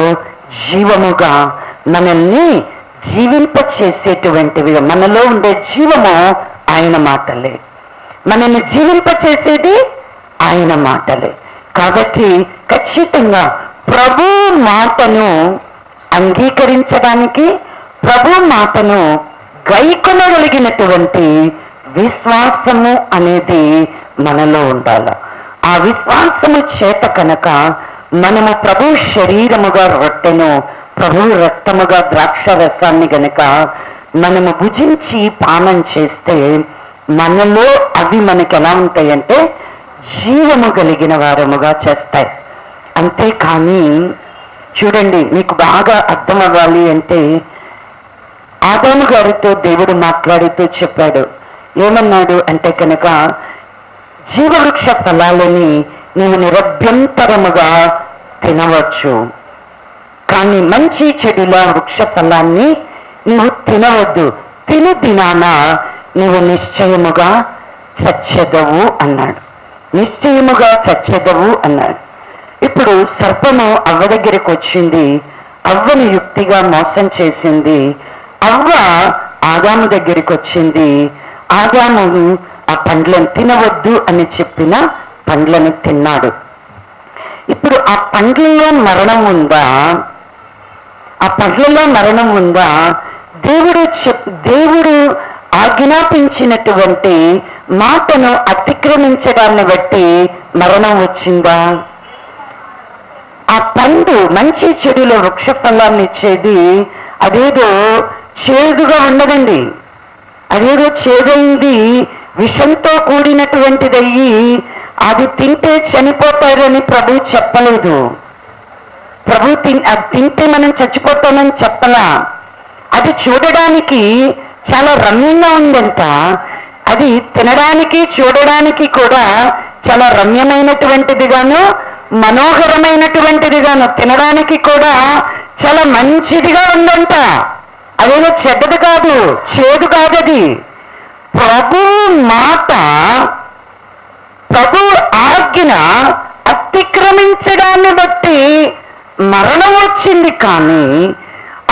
జీవముగా మనల్ని జీవింప చేసేటువంటివి. మనలో ఉండే జీవము ఆయన మాటలే, మనల్ని జీవింప చేసేది ఆయన మాటలే. కాబట్టి ఖచ్చితంగా ప్రభు మాటను అంగీకరించడానికి, ప్రభు మాటను గైకొనగలిగినటువంటి విశ్వాసము అనేది మనలో ఉండాలి. ఆ విశ్వాసము చేత కనుక మనము ప్రభు శరీరముగా రొట్టెను, ప్రభు రక్తముగా ద్రాక్ష రసాన్ని గనక మనము భుజించి పానం చేస్తే మనలో అవి మనకి ఎలా ఉంటాయంటే జీవము కలిగిన వారముగా చేస్తాయి. అంతేకాని చూడండి, మీకు బాగా అర్థం అవ్వాలి అంటే ఆదాము గారితో దేవుడు మాట్లాడుతూ చెప్పాడు. ఏమన్నాడు అంటే కనుక జీవవృక్ష ఫలాలని నీవు నిరభ్యంతరముగా తినవచ్చు, కానీ మంచి చెడుల వృక్ష ఫలాన్ని నీవు తినవద్దు, తిను దినాన నీవు నిశ్చయముగా చచ్చెదవు అన్నాడు. నిశ్చయముగా చచ్చెదవు అన్నాడు. ఇప్పుడు సర్పము అవ్వ దగ్గరికి వచ్చింది, అవ్వను యుక్తిగా మోసం చేసింది. అవ్వ ఆదాము దగ్గరికి వచ్చింది. ఆదాము ఆ పండ్లను తినవద్దు అని చెప్పిన పండ్లను తిన్నాడు. ఇప్పుడు ఆ పండ్లలో మరణం ఉందా? ఆ పండ్లలో మరణం ఉందా? దేవుడు ఆజ్ఞాపించినటువంటి మాటను అతిక్రమించడాన్ని బట్టి మరణం వచ్చిందా? ఆ పండు మంచి చెడుల వృక్ష ఫలాన్ని ఇచ్చేది అదేదో చేదుగా ఉండదండి. అదేదో చేదైంది, విషంతో కూడినటువంటిదయ్యి అది తింటే చనిపోతారని ప్రభు చెప్పలేదు. ప్రభు అది తింటే మనం చచ్చిపోతామని చెప్పలా. అది చూడడానికి చాలా రమ్యంగా ఉందంట. అది తినడానికి చూడడానికి కూడా చాలా రమ్యమైనటువంటిదిగాను, మనోహరమైనటువంటిదిగాను, తినడానికి కూడా చాలా మంచిదిగా ఉందంట. అదేమో చెడ్డది కాదు, చేదు కాదది. ప్రభు మాట, ప్రభు ఆజ్ఞ అతిక్రమించడాన్ని బట్టి మరణం వచ్చింది. కానీ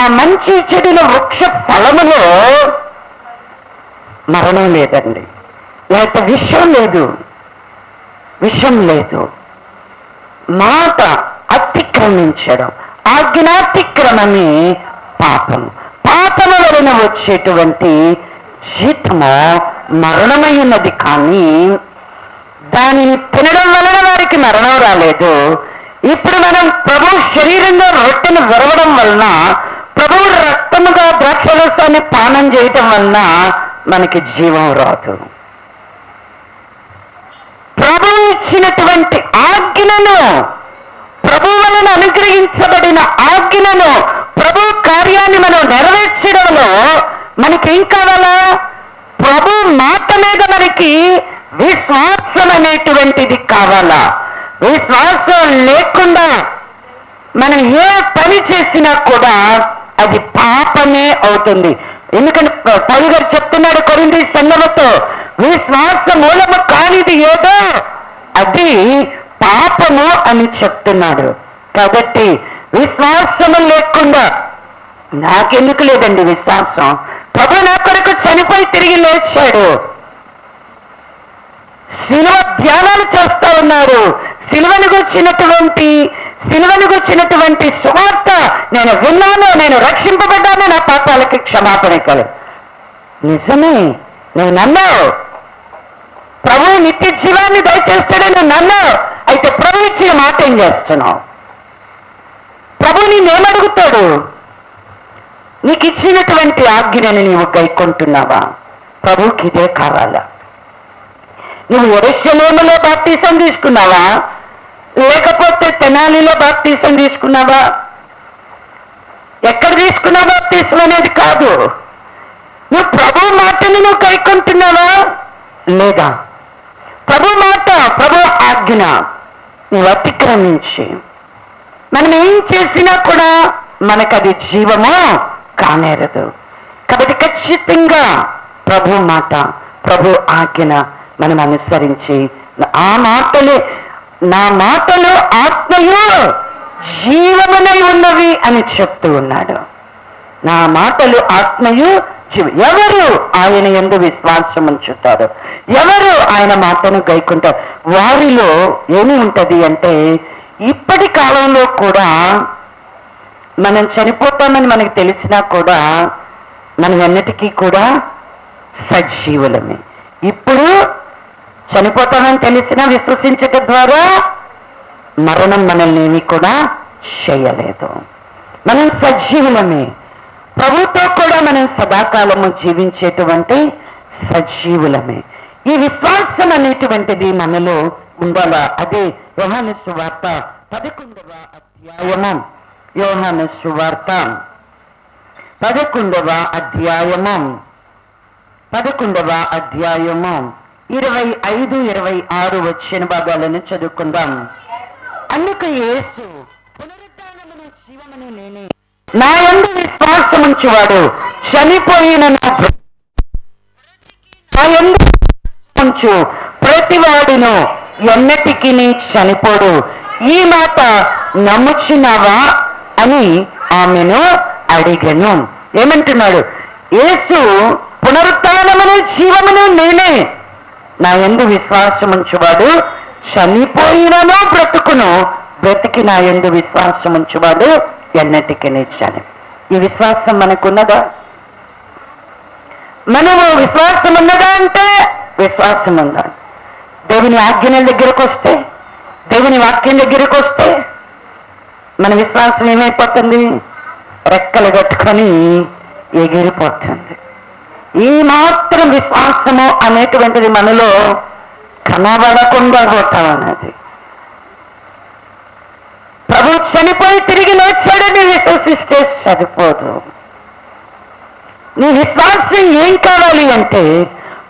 ఆ మంచి చెడుల వృక్ష ఫలములో మరణం లేదండి, లేకపోతే విషం లేదు, విషం లేదు. మాట అతిక్రమించడం, ఆజ్ఞాతిక్రమమే పాపము. పాపము వలన వచ్చేటువంటి జీతము మరణమై ఉన్నది, కానీ దానిని తినడం వలన వారికి మరణం రాలేదు. ఇప్పుడు మనం ప్రభు శరీరంలో రొట్టెను విరవడం వలన, ప్రభువు రక్తముగా ద్రాక్షరసాన్ని పానం చేయటం వలన మనకి జీవం రాదు. ప్రభు ఇచ్చినటువంటి ఆజ్ఞను, ప్రభు వలన అనుగ్రహించబడిన ఆజ్ఞను, ప్రభు కార్యాన్ని మనం నెరవేర్చడంలో మనకేం కావాలా? ప్రభు మాట మీద మనకి విశ్వాసం అనేటువంటిది కావాలా? విశ్వాసం లేకుండా మనం ఏ పని చేసినా కూడా అది పాపమే అవుతుంది. ఎందుకంటే పౌలు గారు చెప్తున్నాడు కొరింథీ సంఘముతో, విశ్వాస మూలము కానిది ఏదో అది పాపము అని చెప్తున్నాడు. కాబట్టి విశ్వాసము లేకుండా నాకెందుకు లేదండి విశ్వాసం? ప్రభు నా కొరకు చనిపోయి తిరిగి లేచాడు, సిలువ ధ్యానాలు చేస్తా ఉన్నారు. సిలువను గుర్చినటువంటి సువార్త నేను విన్నాను, నేను రక్షింపబడ్డాను, నా పాపాలకి క్షమాపణ కలు. నిజమే, నువ్వు నన్నావు. ప్రభు నిత్య జీవాన్ని దయచేస్తాడని నువ్వు నన్నావు. అయితే ప్రభు ఇచ్చిన మాట ఏం చేస్తున్నావు? ప్రభు నేనేమడుగుతాడు? నీకు ఇచ్చినటువంటి ఆజ్ఞని నీవు గైకొంటున్నావా? ప్రభుకి ఇదే కావాలా? నువ్వు యెరూషలేములో బాప్తీసం తీసుకున్నావా, లేకపోతే తెనాలిలో బాప్తీసం తీసుకున్నావా? ఎక్కడ తీసుకున్నావా బాప్తీసం అనేది కాదు. నువ్వు ప్రభు మాటని నువ్వు గైకొంటున్నావా లేదా? ప్రభు మాట, ప్రభు ఆజ్ఞ నువ్వు అతిక్రమించి మనం ఏం చేసినా కూడా మనకది జీవము కానేరదు. కాబట్టి ఖచ్చితంగా ప్రభు మాట, ప్రభు ఆజ్ఞ మనం అనుసరించి, ఆ మాటలు, నా మాటలు ఆత్మయు జీవమునై ఉన్నవి అని చెప్తూ ఉన్నాడు. నా మాటలు ఆత్మయు ఎవరు ఆయన యందు విశ్వాసం ఉంచుతారు, ఎవరు ఆయన మాటను గైకుంటారు, వారిలో ఏమి ఉంటది అంటే, ఇప్పటి కాలంలో కూడా మనం చనిపోతామని మనకు తెలిసినా కూడా మనం ఎన్నటికీ కూడా సజీవులమే. ఇప్పుడు చనిపోతామని తెలిసినా విశ్వసించట ద్వారా మరణం మనల్ని ఏమీ కూడా చేయలేదు. మనం సజీవులమే. ప్రభుతో కూడా మనం సదాకాలము జీవించేటువంటి సజీవులమే. ఈ విశ్వాసం అనేటువంటిది మనలో ఉండాలా. అదే యోహాను సువార్త 11వ అధ్యాయము, యోహాను సువార్త 11వ అధ్యాయము 25-26 వచ్చిన భాగాలను చదువుకుందాం. అందుకు యేసు, పునరుత్థానమును జీవమును నేనే, నా యందు విశ్వాసం ఉంచువాడు చనిపోయిన నా యందు ఉంచు ప్రతివాడును ఎన్నటికి చనిపోడు. ఈ మాట నమ్ముచున్నావా అని ఆమెను అడిగను. ఏమంటున్నాడు? యేసు, పునరుత్థానమును జీవమును నేనే, నా యందు విశ్వాసం ఉంచువాడు చనిపోయినను బ్రతుకును, బ్రతికి నా యందు విశ్వాసం ఉంచువాడు ఎన్నటికి చని. ఈ విశ్వాసం మనకున్నదా? మనము విశ్వాసం ఉన్నదా అంటే విశ్వాసం ఉందా? దేవుని ఆజ్ఞల దగ్గరకు వస్తే, దేవుని వాక్యం దగ్గరకు వస్తే మన విశ్వాసం ఏమైపోతుంది? రెక్కలు కట్టుకొని ఎగిరిపోతుంది. ఈ మాత్రం విశ్వాసము అనేటువంటిది మనలో కనబడకుండా పోతా ఉన్నది. ప్రభు చనిపోయి తిరిగి లేచాడని విశ్వసిస్తే సరిపోదు. నీ విశ్వాసం ఏం కావాలి అంటే,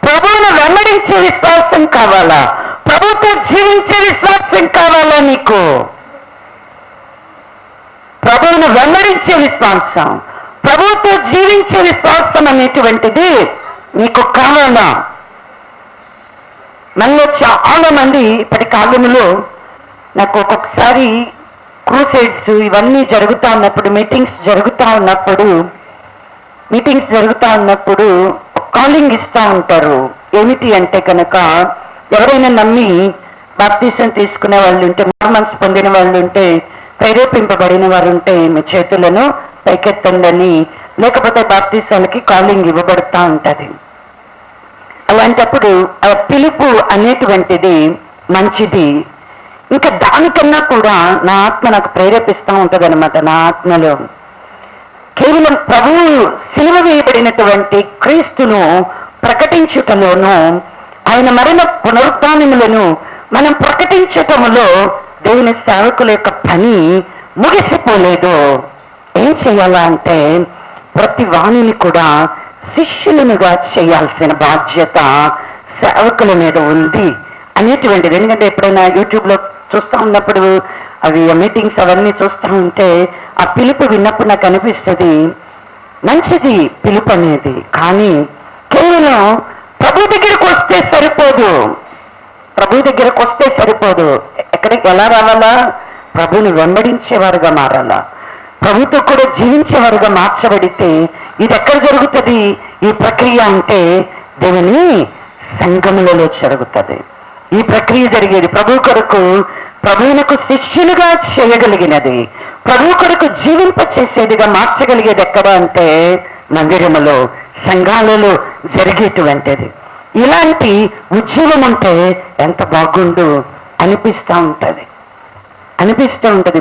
ప్రభువును వెంబడించే విశ్వాసం కావాలా? ప్రభుతో జీవించే విశ్వాసం కావాలా నీకు? ప్రభువును వెంబడించే విశ్వాసం, ప్రభుతో జీవించే విశ్వాసం అనేటువంటిది నీకు కావాలా? మనలో చాలా మంది ఇప్పటి కాలంలో, నాకు ఒక్కొక్కసారి క్రూసైడ్స్ ఇవన్నీ జరుగుతూ ఉన్నప్పుడు, మీటింగ్స్ జరుగుతూ ఉన్నప్పుడు కాలింగ్ ఇస్తూ ఉంటారు. ఏమిటి అంటే కనుక ఎవరైనా నమ్మి బాప్తీసం తీసుకునే వాళ్ళు ఉంటే, మనసు పొందిన వాళ్ళు ఉంటే, ప్రేరేపింపబడిన వారు ఉంటే మీ చేతులను పైకెత్తండి, లేకపోతే బాప్తీసాలకి కాలింగ్ ఇవ్వబడతా ఉంటది. అలాంటప్పుడు ఆ పిలుపు అనేటువంటిది మంచిది. ఇంకా దానికన్నా కూడా నా ఆత్మ నాకు ప్రేరేపిస్తూ ఉంటుంది అనమాట. నా ఆత్మలో కేవలం ప్రభువు సిలువ వేయబడినటువంటి క్రీస్తును ప్రకటించుటలోను, ఆయన మరణ పునరుద్ధానములను మనం ప్రకటించటములో దేవుని సేవకుల యొక్క పని ముగిసిపోలేదు. ఏం చేయాలా అంటే ప్రతి వాణిని కూడా శిష్యులనుగా చేయాల్సిన బాధ్యత సేవకుల మీద ఉంది అనేటువంటిది. ఎందుకంటే ఎప్పుడైనా యూట్యూబ్లో చూస్తూ ఉన్నప్పుడు అవి మీటింగ్స్ అవన్నీ చూస్తూ ఉంటే ఆ పిలుపు విన్నప్పుడు నాకు అనిపిస్తుంది మంచిది పిలుపు అనేది. కానీ కేవలం ప్రభు దగ్గరకు వస్తే సరిపోదు. ప్రభు దగ్గరకు వస్తే సరిపోదు. ఎక్కడికి ఎలా రావాలా? ప్రభుని వెంబడించేవారుగా మారాలా, ప్రభుతో కూడా జీవించేవారుగా మార్చబడితే ఇది ఎక్కడ జరుగుతుంది ఈ ప్రక్రియ అంటే దేవుని సంఘములలో జరుగుతుంది. ఈ ప్రక్రియ జరిగేది ప్రభు కొరకు, ప్రభువునకు శిష్యులుగా చేయగలిగినది, ప్రభు కొరకు జీవింప చేసేదిగా మార్చగలిగేది ఎక్కడ అంటే మందిరములో, సంఘాలలో జరిగేటువంటిది. ఇలాంటి ఉద్యమం ఉంటే ఎంత బాగుండు అనిపిస్తూ ఉంటుంది.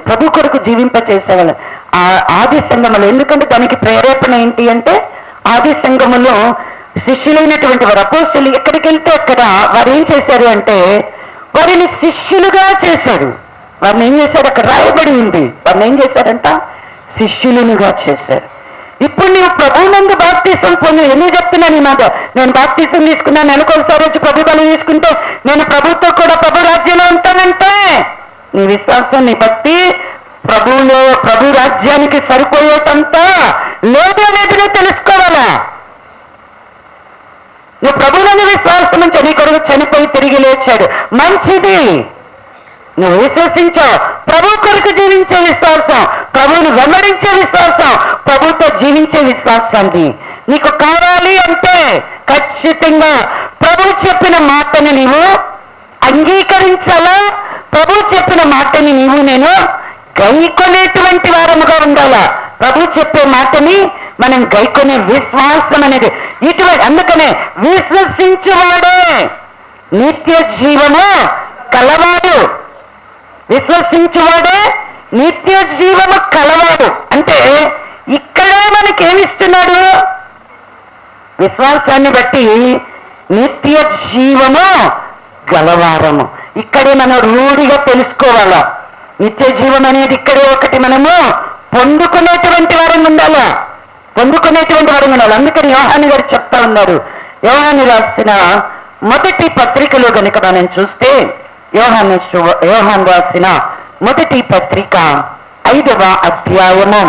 ప్రభు కొరకు జీవింప చేసేవాళ్ళు ఆ ఆది సంఘములో. ఎందుకంటే దానికి ప్రేరేపణ ఏంటి అంటే ఆది సంఘములో శిష్యులైనటువంటి వారు అపోస్తలులు ఎక్కడికి వెళ్తే అక్కడ వారు ఏం చేశారు అంటే వారిని శిష్యులుగా చేశారు. వారిని ఏం చేశారు? అక్కడ రాయబడి ఉంది. వారిని ఏం చేశారంట? శిష్యులుగా చేశారు. ఇప్పుడు నీవు ప్రభువునందు బాప్తీసం పొంది, ఎందుకు చెప్తున్నాను ఈ మాట? నేను బాప్తీసం తీసుకున్నాను, నెలకొకసారి వచ్చి ప్రభు బలి తీసుకుంటే నేను ప్రభుతో కూడా ప్రభు రాజ్యంలో ఉంటానంటే నీ విశ్వాసం, నీ భక్తి ప్రభు రాజ్యానికి సరిపోయేటంతా లేదు అనేది నువ్వు తెలుసుకోవాలా. నువ్వు ప్రభువులను విశ్వాసం నుంచి నీ కొరకు చనిపోయి తిరిగి లేచాడు, మంచిది. నువ్వు విశ్వసించావు. ప్రభు కొరకు జీవించే విశ్వాసం, ప్రభువును వెంబడించే విశ్వాసం, ప్రభుతో జీవించే విశ్వాసాన్ని నీకు కావాలి అంటే ఖచ్చితంగా ప్రభు చెప్పిన మాటని నీవు అంగీకరించాలా. ప్రభు చెప్పిన మాటని నీవు నేను గైకొనేటువంటి వారముగా ఉండాలా. ప్రభు చెప్పే మాటని మనం గైకొనే విశ్వాసం అనేది అందుకనే విశ్వసించువాడే నిత్య జీవము కలవాడు. విశ్వసించువాడే నిత్య జీవము కలవాడు అంటే ఇక్కడే మనకేమిస్తున్నాడు? విశ్వాసాన్ని బట్టి నిత్య జీవము గలవారము. ఇక్కడే మనం రూఢిగా తెలుసుకోవాలా. నిత్య జీవం అనేది ఇక్కడే ఒకటి మనము పొందుకునేటువంటి వారం ఉండాలా. అందుకని యోహాను గారు చెప్తా ఉన్నారు. యోహాను రాసిన మొదటి పత్రికలో గనుక మనం చూస్తే యోహాను రాసిన మొదటి పత్రిక 5వ అధ్యాయము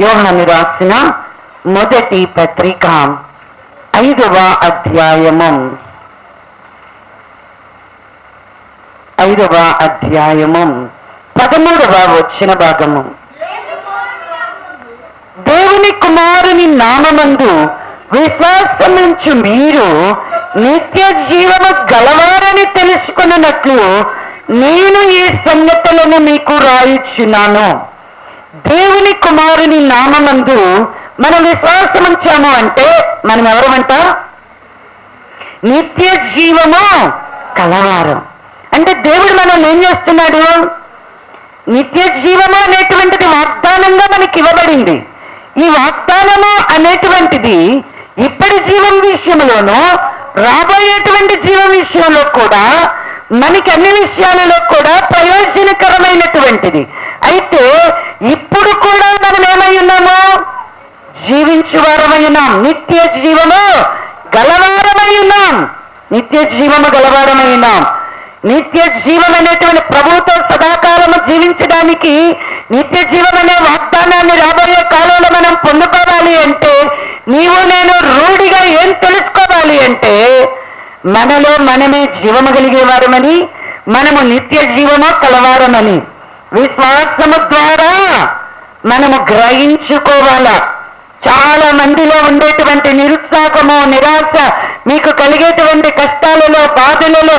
యోహాను రాసిన మొదటి పత్రిక 5వ అధ్యాయము 13వ వచన భాగము. దేవుని కుమారుని నామమందు విశ్వాసముంచు మీరు నిత్య జీవము గలవారని తెలుసుకున్నట్లు నేను ఈ సంగతులను మీకు రాయిచున్నాను. దేవుని కుమారుని నామమందు మనం విశ్వాసం ఉంచాము అంటే మనం ఎవరమంట? నిత్య జీవము కలవారం. అంటే దేవుడు మనం ఏం చేస్తున్నాడు? నిత్య జీవము అనేటువంటిది వాగ్దానంగా మనకి ఇవ్వబడింది. ఈ వాగ్దానము అనేటువంటిది ఇప్పటి జీవం విషయంలోనూ రాబోయేటువంటి జీవం విషయంలో కూడా మనకి అన్ని విషయాలలో కూడా ప్రయోజనకరమైనటువంటిది. అయితే ఇప్పుడు కూడా మనం ఏమై ఉన్నాము? జీవించువారమై ఉన్నాం. నిత్య జీవము గలవారమై ఉన్నాం. నిత్య జీవం అనేటువంటి ప్రభువుతో సదాకాలము జీవించడానికి నిత్య జీవం అనే వాగ్దానాన్ని రాబోయే కాలంలో మనం పొందుకోవాలి అంటే నీవు నేను రూఢిగా ఏం తెలుసుకోవాలి అంటే మనలో మనమే జీవము కలిగేవారమని, మనము నిత్య జీవము కలవారమని, విశ్వాసము ద్వారా మనము గ్రహించుకోవాలా. చాలా మందిలో ఉండేటువంటి నిరుత్సాహము, నిరాశ, మీకు కలిగేటువంటి కష్టాలలో, బాధలలో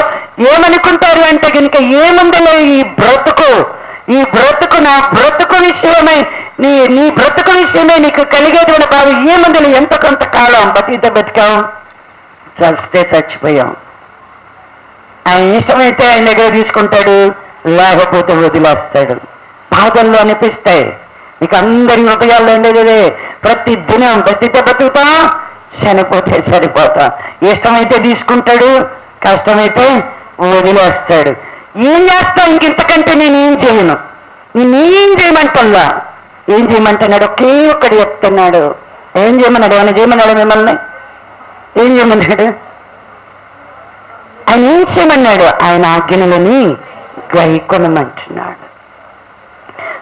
ఏమనుకుంటారు అంటే కనుక ఏముందలే ఈ బ్రతుకు నా బ్రతుకు విషయమై నీ బ్రతుకు విషయమై నీకు కలిగేటువంటి బాధ ఏముందలే, ఎంత కొంతకాలం బతికాం, చస్తే చచ్చిపోయాం. ఆయన ఇష్టమైతే ఆయన దగ్గర తీసుకుంటాడు, లేకపోతే వదిలేస్తాడు. బాధల్లో అనిపిస్తాయి. నీకు అందరి హృదయాల్లో ఉండేదే ప్రతి దినం బతుకుతా, చనిపోతే చనిపోతా. ఇష్టమైతే తీసుకుంటాడు, కష్టమైతే వదిలేస్తాడు. ఏం చేస్తావు? ఇంతకంటే నేనేం చేయను. నేనేం చేయమంటల్లా. ఏం చేయమంటున్నాడు? ఒకే ఒక్కడు చెప్తున్నాడు. ఏం చేయమన్నాడు? ఏమైనా చేయమన్నాడు? మిమ్మల్ని ఏం చేయమన్నాడు? ఆయన ఏం చేయమన్నాడు? ఆయన ఆజ్ఞలని గైకొనమంటున్నాడు.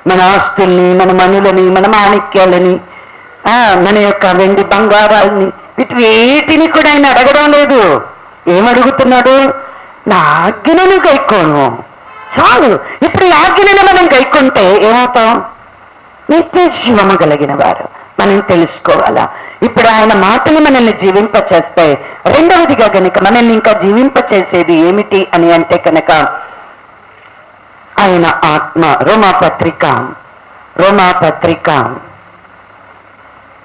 మన ఆస్తుల్ని, మన మనులని, మన మాణిక్యాలని, మన యొక్క వెండి బంగారాలని, వీటిని కూడా ఆయన అడగడం లేదు. ఏమడుగుతున్నాడు? నా ఆజ్ఞలను గైకోను చాలు. ఇప్పుడు ఈ ఆజ్ఞలను మనం గైకుంటే ఏమవుతాం? నిత్య జీవము కలిగిన వారు మనం తెలుసుకోవాలా. ఇప్పుడు ఆయన మాటలు మనల్ని జీవింపచేస్తాయి. రెండవదిగా కనుక మనల్ని ఇంకా జీవింపచేసేది ఏమిటి అని అంటే కనుక ఆయన ఆత్మ. రోమాపత్రిక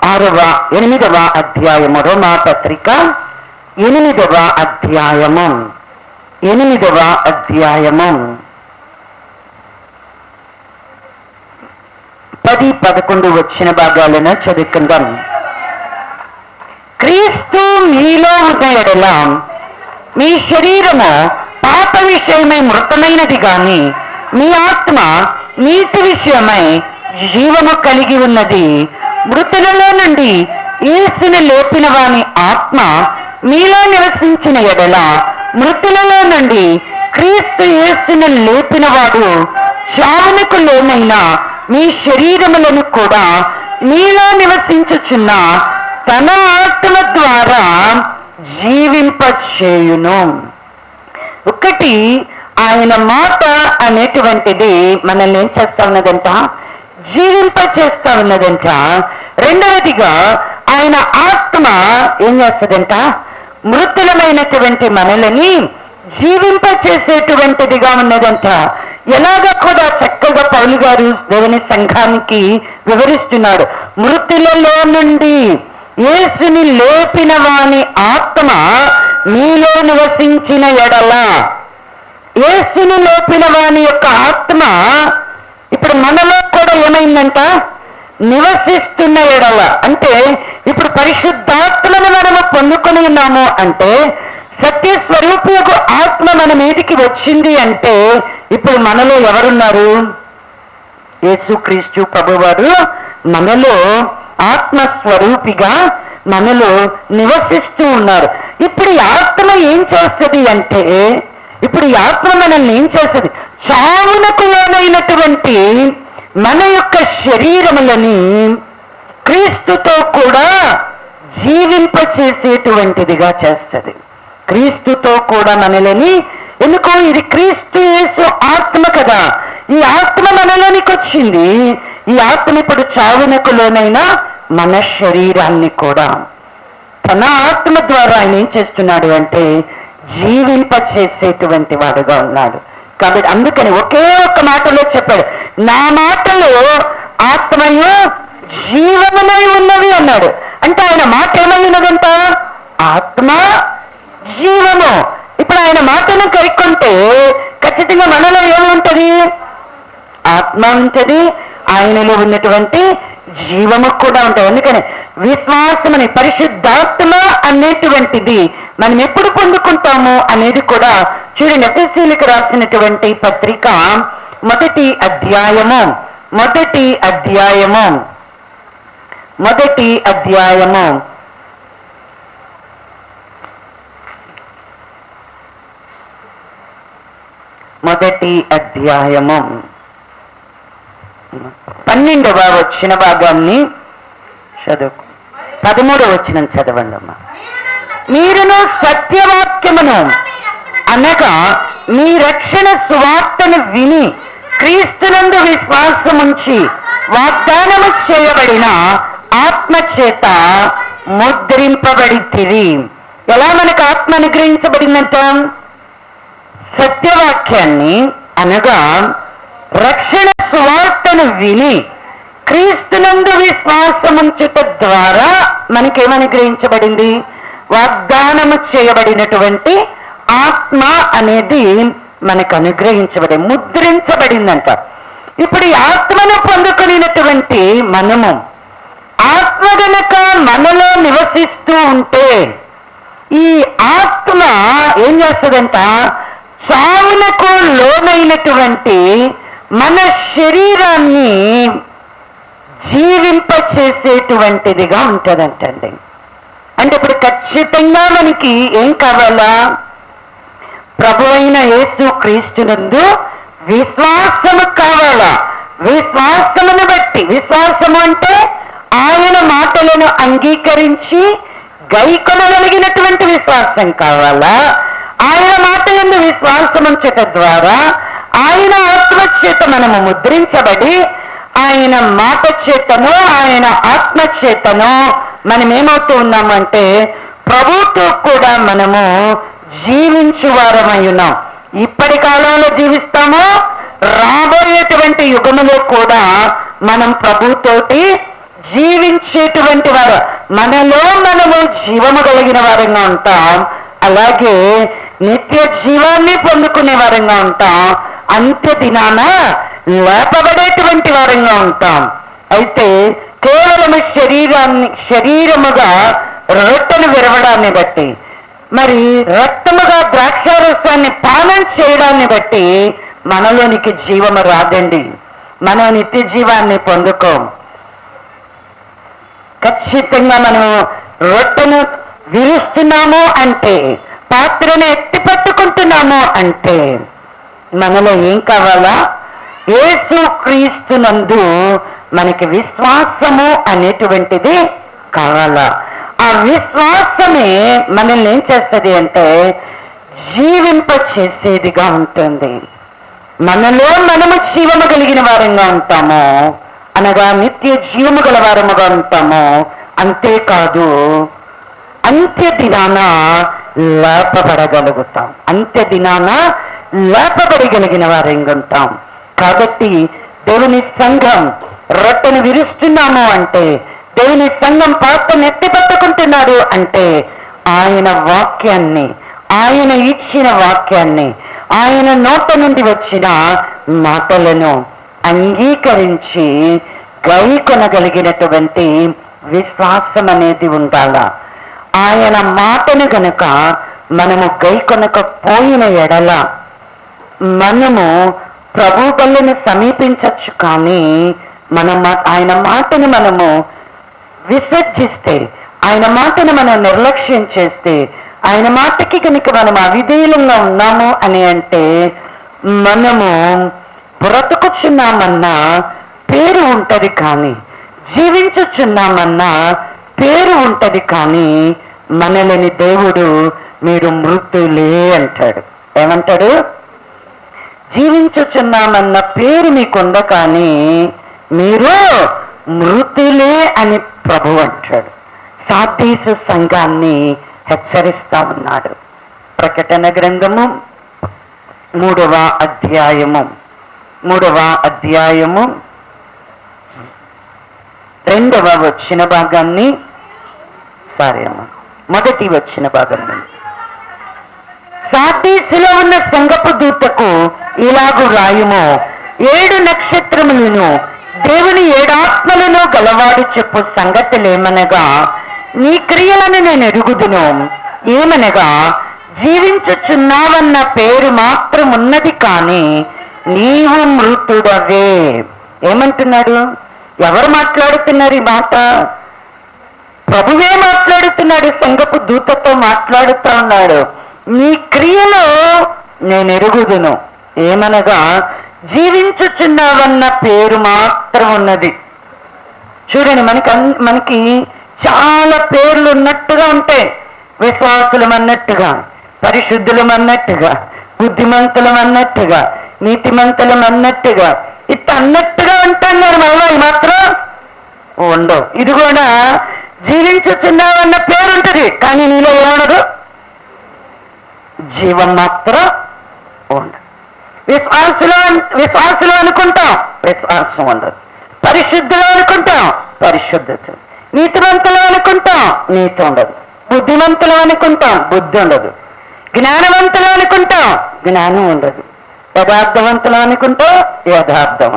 8వ అధ్యాయము, రోమాపత్రిక 8వ అధ్యాయము 10-11 వచ్చిన భాగాలను చదువుకుందాం. క్రీస్తు మీలో ఉన్న యెడల మీ శరీరము పాప విషయమై మృతమైనది గాని మీ ఆత్మ నీతి విషయమై జీవము కలిగి ఉన్నది. మృతులలో నుండి యేసును లేపిన వాని ఆత్మ మీలో నివసించిన యెడల మృతులలో నుండి క్రీస్తు యేసును లేపినవాడు చావునకు లోనైన మీ శరీరములను కూడా మీలో నివసించుచున్న తన ఆత్మ ద్వారా జీవింపచేయును. ఒకటి, ఆయన మాట అనేటువంటిది మనల్ని ఏం చేస్తా ఉన్నదంట? జీవింపచేస్తా ఉన్నదంట. రెండవదిగా ఆయన ఆత్మ ఏం చేస్తుందంట? మృతులమైనటువంటి మనల్ని జీవింపచేసేటువంటిదిగా ఉన్నదంట. ఎలాగా కూడా చక్కగా పౌలు గారు దేవుని సంఘానికి వివరిస్తున్నాడు. మృతులలో నుండి యేసుని లేపిన వాని ఆత్మ మీలో నివసించిన యెడల, యేసుని లేపిన వాని యొక్క ఆత్మ ఇప్పుడు మనలో కూడా ఏమైందంట? నివసిస్తున్న యెడల. అంటే ఇప్పుడు పరిశుద్ధాత్మను మనము పొందుకొని ఉన్నాము అంటే, సత్యస్వరూపకు ఆత్మ మన మీదికి వచ్చింది అంటే ఇప్పుడు మనలో ఎవరున్నారు? యేసుక్రీస్తు ప్రభువారు మనలో ఆత్మస్వరూపిగా మనలో నివసిస్తూ ఉన్నారు. ఇప్పుడు ఈ ఆత్మ ఏం చేస్తుంది అంటే, ఇప్పుడు ఈ ఆత్మ మనల్ని ఏం చేస్తుంది? చావునకు లోనైనటువంటి మన యొక్క శరీరములని క్రీస్తుతో కూడా జీవింపచేసేటువంటిదిగా చేస్తుంది. క్రీస్తుతో కూడా మనలని, ఎందుకో ఇది క్రీస్తు యేసు ఆత్మ కదా, ఈ ఆత్మ మనలోనికి వచ్చింది. ఈ ఆత్మ ఇప్పుడు చావునకు లోనైనా మన శరీరాన్ని కూడా తన ఆత్మ ద్వారా ఆయన ఏం చేస్తున్నాడు అంటే జీవింపచేసేటువంటి వాడుగా ఉన్నాడు. కాబట్టి అందుకని ఒకే ఒక్క మాటలో చెప్పాడు, నా మాటలు ఆత్మయు జీవమునై ఉన్నవి అన్నాడు. అంటే ఆయన మాట ఏమై ఉన్నదంట? ఆత్మ జీవము. ఇప్పుడు ఆయన మాటను కైక్కుంటే ఖచ్చితంగా మనలో ఏముంటది? ఆత్మ ఉంటది, ఆయనలో ఉన్నటువంటి జీవము కూడా ఉంటుంది. అందుకని విశ్వాసమని పరిశుద్ధాత్మ అనేటువంటిది మనం ఎప్పుడు పొందుకుంటాము అనేది కూడా చూడండి. ఎఫెసీయులకు రాసినటువంటి పత్రిక 1వ అధ్యాయము 12వ వచ్చిన భాగాన్ని చదువు. 13వ వచనం చదవండి అమ్మా. మీరును సత్యవాక్యమును అనగా మీ రక్షణ సువార్తను విని క్రీస్తునందు విశ్వాసముంచి వాగ్దానము చేయబడిన ఆత్మ చేత ముద్రింపబడితిరి. ఎలా మనకు ఆత్మ అనుగ్రహించబడిందంట? సత్యవాక్యాన్ని అనగా రక్షణ సువార్తను విని క్రీస్తునందు విశ్వాసముంచుట ద్వారా మనకేమనుగ్రహించబడింది? వాగ్దానము చేయబడినటువంటి ఆత్మ అనేది మనకు అనుగ్రహించబడి ముద్రించబడిందంట. ఇప్పుడు ఈ ఆత్మను పొందుకునేటువంటి మనము, ఆత్మ గనక మనలో నివసిస్తూ ఉంటే ఈ ఆత్మ ఏం చేస్తుందంట? చావునకు లోనైనటువంటి మన శరీరాన్ని జీవింపచేసేటువంటిదిగా ఉంటుందంటండి. అంటే ఇప్పుడు ఖచ్చితంగా మనకి ఏం కావాలా? ప్రభు అయిన యేసు క్రీస్తునందు విశ్వాసము కావాలా? విశ్వాసమును బట్టి, విశ్వాసము అంటే ఆయన మాటలను అంగీకరించి గైకొనగలిగినటువంటి విశ్వాసం కావాలా? ఆయన మాట యందు విశ్వాసం ఉంచట ద్వారా ఆయన ఆత్మ చేత మనము ముద్రించబడి ఆయన మాట చేతను ఆయన ఆత్మ చేతను మనం ఏమవుతూ ఉన్నామంటే ప్రభుతో కూడా మనము జీవించువారమై ఉన్నాం. ఇప్పటి కాలంలో జీవిస్తాము, రాబోయేటువంటి యుగములో కూడా మనం ప్రభుతోటి జీవించేటువంటి వారు, మనలో మనము జీవము కలిగిన వారంగా ఉంటాం. అలాగే నిత్య జీవాన్ని పొందుకునే వారంగా ఉంటాం. అంత్య దినాన లేపబడేటువంటి వారంగా ఉంటాం. అయితే కేవలము శరీరముగా రొట్టెను విరవడాన్ని బట్టి, మరి రక్తముగా ద్రాక్షారసాన్ని పానం చేయడాన్ని బట్టి మనలోనికి జీవము రాదండి. మనం నిత్య జీవాన్ని పొందుకోం. ఖచ్చితంగా మనము రొట్టెను విరుస్తున్నాము అంటే, పాత్రను ఎత్తి పట్టుకుంటున్నాము అంటే మనలో ఏం కావాలా? యేసు క్రీస్తునందు మనకి విశ్వాసము అనేటువంటిది కావాలా? ఆ విశ్వాసమే మనల్ని ఏం చేస్తుంది అంటే జీవింప చేసేదిగా ఉంటుంది. మనలో మనము జీవము కలిగిన వారంగా ఉంటాము, అనగా నిత్య జీవము గల వారముగా ఉంటాము. అంతేకాదు అంత్య దినాన లేపబడగలుగుతాం. అంత్య దినాన లేపబడగలిగిన వారంగా ఉంటాం. కాబట్టి దేవుని సంఘం రొట్టెను విరుస్తున్నాము అంటే, దేవుని సంఘం పాత్రను ఎత్తి పట్టుకుంటున్నారు అంటే ఆయన వాక్యాన్ని, ఆయన ఇచ్చిన వాక్యాన్ని, ఆయన నోట నుండి వచ్చిన మాటలను అంగీకరించి గైకొనగలిగినటువంటి విశ్వాసం అనేది ఉండాలా. ఆయన మాటను గనుక మనము గైకొనకపోయిన ఎడల మనము ప్రభు బల్లను సమీపించవచ్చు, కానీ ఆయన మాటను మనము విసర్జిస్తే, ఆయన మాటను మనం నిర్లక్ష్యం చేస్తే, ఆయన మాటకి కనుక మనం అవిధేయులంగా ఉన్నాము అని అంటే మనము బ్రతుకుచున్నామన్నా పేరు ఉంటది, కానీ జీవించుచున్నామన్నా పేరు ఉంటది, కానీ మనలని దేవుడు మీరు మృతులే అంటాడు. ఏమంటాడు? జీవించుచున్నామన్న పేరు మీకుంద, కానీ మీరు మృతులే అని ప్రభు అంటాడు. సార్దీసు సంఘాన్ని హెచ్చరిస్తా ఉన్నాడు. ప్రకటన గ్రంథము 3వ అధ్యాయము 2వ వచ్చిన భాగాన్ని, మొదటి వచ్చిన భాగం నుండి, సార్దీసులో ఉన్న సంఘపు దూతకు ఇలాగు రాయుము, 7 నక్షత్రములను దేవుని 7 ఆత్మలను గలవాడు చెప్పు సంగతులేమనగా, నీ క్రియలను నేను ఎరుగుదును. ఏమనగా, జీవించుచున్నావన్న పేరు మాత్రం ఉన్నది, కానీ నీవు మృతుడవే. ఏమంటున్నాడు? ఎవరు మాట్లాడుతున్నారు ఈ మాట? ప్రభువే మాట్లాడుతున్నాడు. సంఘపు దూతతో మాట్లాడుతూ ఉన్నాడు. నీ క్రియలో నేను ఎరుగుదును. ఏమనగా, జీవించుచున్నావన్న పేరు మాత్రం ఉన్నది. చూడండి, మనకి చాలా పేర్లు ఉన్నట్టుగా ఉంటాయి. విశ్వాసులం అన్నట్టుగా, పరిశుద్ధులం అన్నట్టుగా, బుద్ధిమంతులం అన్నట్టుగా, నీతిమంతులం అన్నట్టుగా, ఇట్లా అన్నట్టుగా ఉంటాం కానీ మనలో అవి మాత్రం ఉండవు. ఇది కూడా జీవించుచున్నావన్న పేరు ఉంటుంది, కానీ నీలో ఏముండదు, జీవం మాత్రం ఉండదు. విశ్వాసులు అనుకుంటాం, విశ్వాసం ఉండదు. పరిశుద్ధులు అనుకుంటాం, పరిశుద్ధత. నీతివంతులు అనుకుంటాం, నీతి ఉండదు. బుద్ధిమంతులు అనుకుంటాం, బుద్ధి ఉండదు. జ్ఞానవంతులు అనుకుంటాం, జ్ఞానం ఉండదు. యథార్థవంతులు అనుకుంటాం, యథార్థం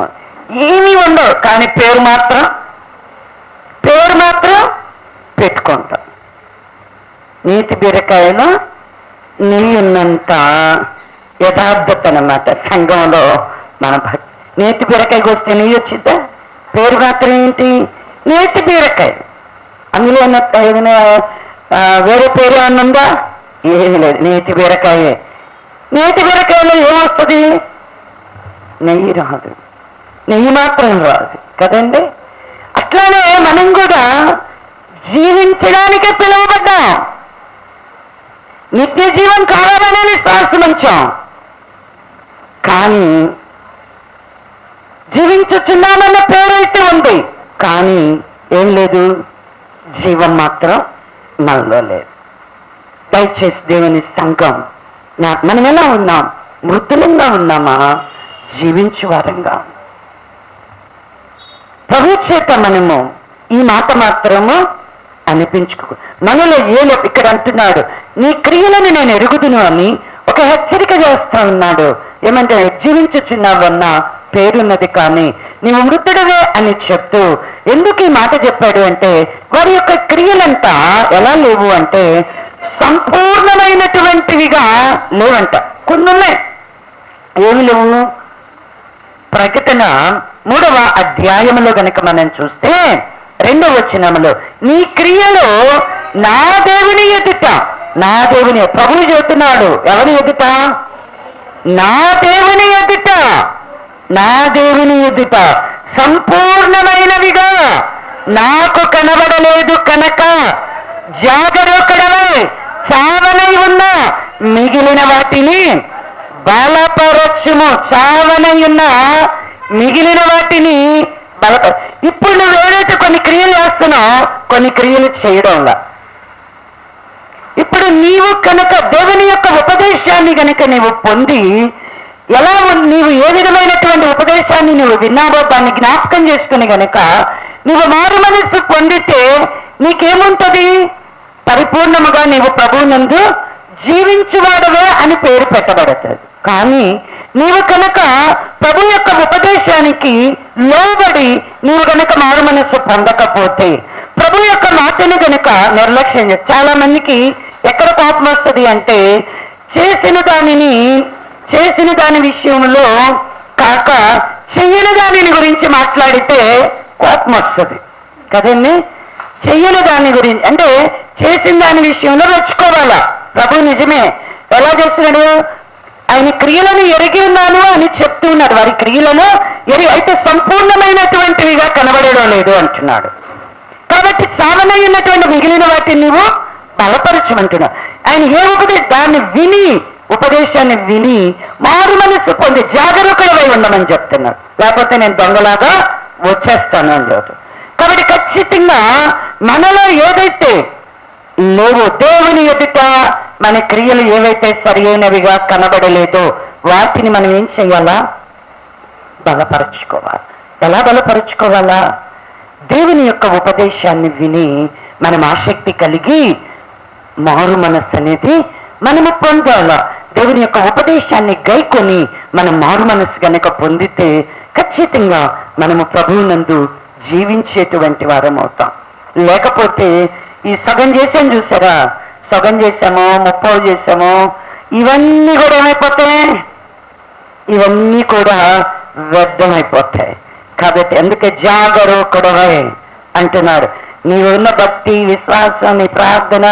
ఏమీ ఉండవు. కానీ పేరు మాత్రం పెట్టుకుంటాం. నీతి బీరకాయలో నెయ్యున్నంత యథార్థత అన్నమాట సంఘంలో మన భక్తి. నేతి బీరకాయకి వస్తే నెయ్యి వచ్చిద్దా? పేరు మాత్రం ఏంటి? నేతి బీరకాయ. అందులో ఏదైనా వేరే పేరు ఏమన్నా ఉందా? ఏమీ లేదు, నేతి బీరకాయే. నేతి బీరకాయలో ఏమొస్తుంది? నెయ్యి రాదు, నెయ్యి మాత్రం రాదు కదండి. అట్లానే మనం కూడా జీవించడానికే పిలువబడ్డాం. నిత్య జీవం కావాలనే విశ్వాసం ఉంచాం, కానీ జీవించుచున్నామన్న పేరైతే ఉంది, కానీ ఏం లేదు, జీవం మాత్రం మనలో లేదు. దయచేసి దేవుని సంఘం, మనం ఎలా ఉన్నాం? మృతులంగా ఉన్నామా, జీవించు వారంగా? ప్రభు చేత మనము ఈ మాట మాత్రము అనిపించుకో. మనలో ఇక్కడ అంటున్నాడు, నీ క్రియలను నేను ఎరుగుదును అని ఒక హెచ్చరిక చేస్తా ఉన్నాడు. ఏమంటే జీవించుచున్నావన్న పేరున్నది, కానీ నీవు మృతుడవే అని చెప్తూ ఎందుకు ఈ మాట చెప్పాడు అంటే, వారి యొక్క క్రియలంతా ఎలా లేవు అంటే సంపూర్ణమైనటువంటివిగా లేవంట. కొన్ని ఉన్నాయి, ఏమి లేవు? ప్రకటన 3వ అధ్యాయములో గనక మనం చూస్తే 2వ వచనములో, నీ క్రియలు నా దేవుని ఎదుట, నా దేవుని, ప్రభువు చెబుతున్నాడు, ఎవరి ఎదుట? నా దేవుని ఎదుట, నా దేవుని ఎదుట సంపూర్ణమైనవిగా నాకు కనబడలేదు కనుక జాగరూకుడవై చావనై ఉన్న మిగిలిన వాటిని బలపరచుము. చావనై ఉన్న మిగిలిన వాటిని ఇప్పుడు నువ్వు ఏదైతే కొన్ని క్రియలు చేస్తున్నావు, కొన్ని క్రియలు చేయడంలా. ఇప్పుడు నీవు కనుక దేవుని యొక్క ఉపదేశాన్ని గనక నీవు పొంది, ఎలా నీవు ఏ విధమైనటువంటి ఉపదేశాన్ని నువ్వు విన్నావో దాన్ని జ్ఞాపకం చేసుకుని గనక నువ్వు మారు మనస్సు పొందితే నీకేముంటది? పరిపూర్ణముగా నీవు ప్రభువునందు జీవించువాడవే అని పేరు పెట్టబడుతుంది. కానీ నీవు కనుక ప్రభు యొక్క ఉపదేశానికి లోబడి నీవు కనుక మారు మనస్సు పొందకపోతే, ప్రభు యొక్క మాటని కనుక నిర్లక్ష్యం చేస్తే, చాలా మందికి ఎక్కడ కోపం వస్తుంది అంటే చేసిన దాని విషయంలో కాక చెయ్యని దానిని గురించి మాట్లాడితే కోపం వస్తుంది కదండి. చెయ్యని దాని గురించి అంటే చేసిన దాని విషయంలో మెచ్చుకోవాలా. ప్రభు నిజమే, ఎలా చేస్తున్నాడు? ఆయన క్రియలను ఎరిగి ఉన్నాను అని చెప్తూ ఉన్నాడు. వారి క్రియలను అయితే సంపూర్ణమైనటువంటివిగా కనబడడం లేదు అంటున్నాడు. కాబట్టి చావనై ఉన్నటువంటి మిగిలిన వాటిని నువ్వు బలపరచమంటున్నావు. ఆయన దాన్ని విని, ఉపదేశాన్ని విని మారు మనసు పొంది జాగరూకులవై ఉండమని చెప్తున్నాడు. లేకపోతే నేను దొంగలాగా వచ్చేస్తాను అని లేదు. కాబట్టి ఖచ్చితంగా మనలో ఏదైతే లేవో, దేవుని ఎదుట మన క్రియలు ఏవైతే సరి అయినవిగా కనబడలేదో వాటిని మనం ఏం చేయాలా? బలపరచుకోవాలి. ఎలా బలపరచుకోవాలా? దేవుని యొక్క ఉపదేశాన్ని విని మనం ఆసక్తి కలిగి మారు మనస్సు అనేది మనము పొందాలా. దేవుని యొక్క ఉపదేశాన్ని గైకొని మనం మారు మనస్సు కనుక పొందితే ఖచ్చితంగా మనము ప్రభువునందు జీవించేటువంటి వారం అవుతాం. లేకపోతే ఈ సగం చేసాను చూసారా, సగం చేసామో 30 చేసామో, ఇవన్నీ కూడా ఏమైపోతాయి? ఇవన్నీ కూడా వ్యర్థమైపోతాయి. కాబట్టి అందుకే జాగరూకుడవై అంటున్నాడు. నీవు ఉన్న భక్తి, విశ్వాసం, నీ ప్రార్థన,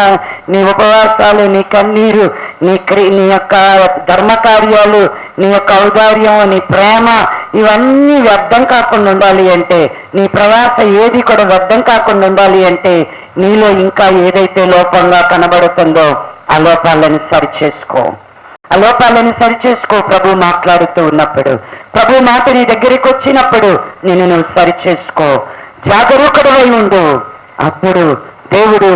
నీ ఉపవాసాలు, నీ కన్నీరు, నీ యొక్క ధర్మకార్యాలు, నీ యొక్క ఔదార్యం, నీ ప్రేమ, ఇవన్నీ వ్యర్థం కాకుండా ఉండాలి అంటే, నీ ప్రయాస ఏది కూడా వ్యర్థం కాకుండా ఉండాలి అంటే నీలో ఇంకా ఏదైతే లోపంగా కనబడుతుందో ఆ లోపాలను సరిచేసుకో. ఆ లోపాలను సరిచేసుకో. ప్రభు మాట్లాడుతూ ఉన్నప్పుడు, ప్రభు మాట నీ దగ్గరికి వచ్చినప్పుడు నేను నువ్వు సరిచేసుకో. జాగరూకుడవై ఉండు. అప్పుడు దేవుడు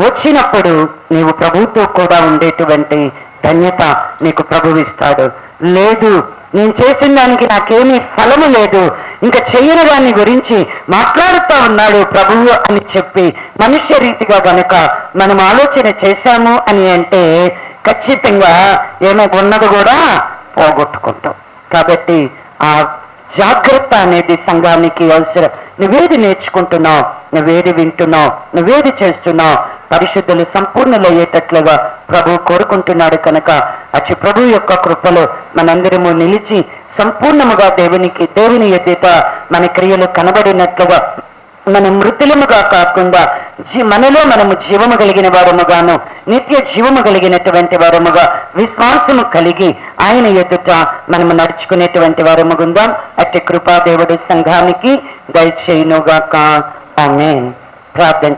వచ్చినప్పుడు నీవు ప్రభుతో కూడా ఉండేటువంటి ధన్యత నీకు ప్రభువు ఇస్తాడు. లేదు, నేను చేసిన దానికి నాకేమీ ఫలము లేదు, ఇంకా చేయని దాని గురించి మాట్లాడుతూ ఉన్నాడు ప్రభువు అని చెప్పి మనుష్య రీతిగా గనుక మనం ఆలోచన చేశాము అని అంటే ఖచ్చితంగా ఉన్నది కూడా పోగొట్టుకుంటాం. కాబట్టి ఆ జాగ్రత్త అనేది సంఘానికి అవసరం. నువ్వేది నేర్చుకుంటున్నావు, నువ్వేది వింటున్నావు, నువ్వేది చేస్తున్నావు, పరిశుద్ధులు సంపూర్ణులయ్యేటట్లుగా ప్రభు కోరుకుంటున్నాడు. కనుక అచ్చి ప్రభు యొక్క కృపలో మనందరము నిలిచి సంపూర్ణముగా దేవుని ఎదుట మన క్రియలు కనబడినట్లుగా, మన మృతులముగా కాకుండా మనలో మనము జీవము కలిగిన వారముగాను, నిత్య జీవము కలిగినటువంటి వారముగా, విశ్వాసము కలిగి ఆయన ఎదుట మనము నడుచుకునేటువంటి వారముగుందాం. అట్టి కృపాదేవుడు సంఘానికి దయచేయునుగాక. ఆమేన్. ప్రార్థన.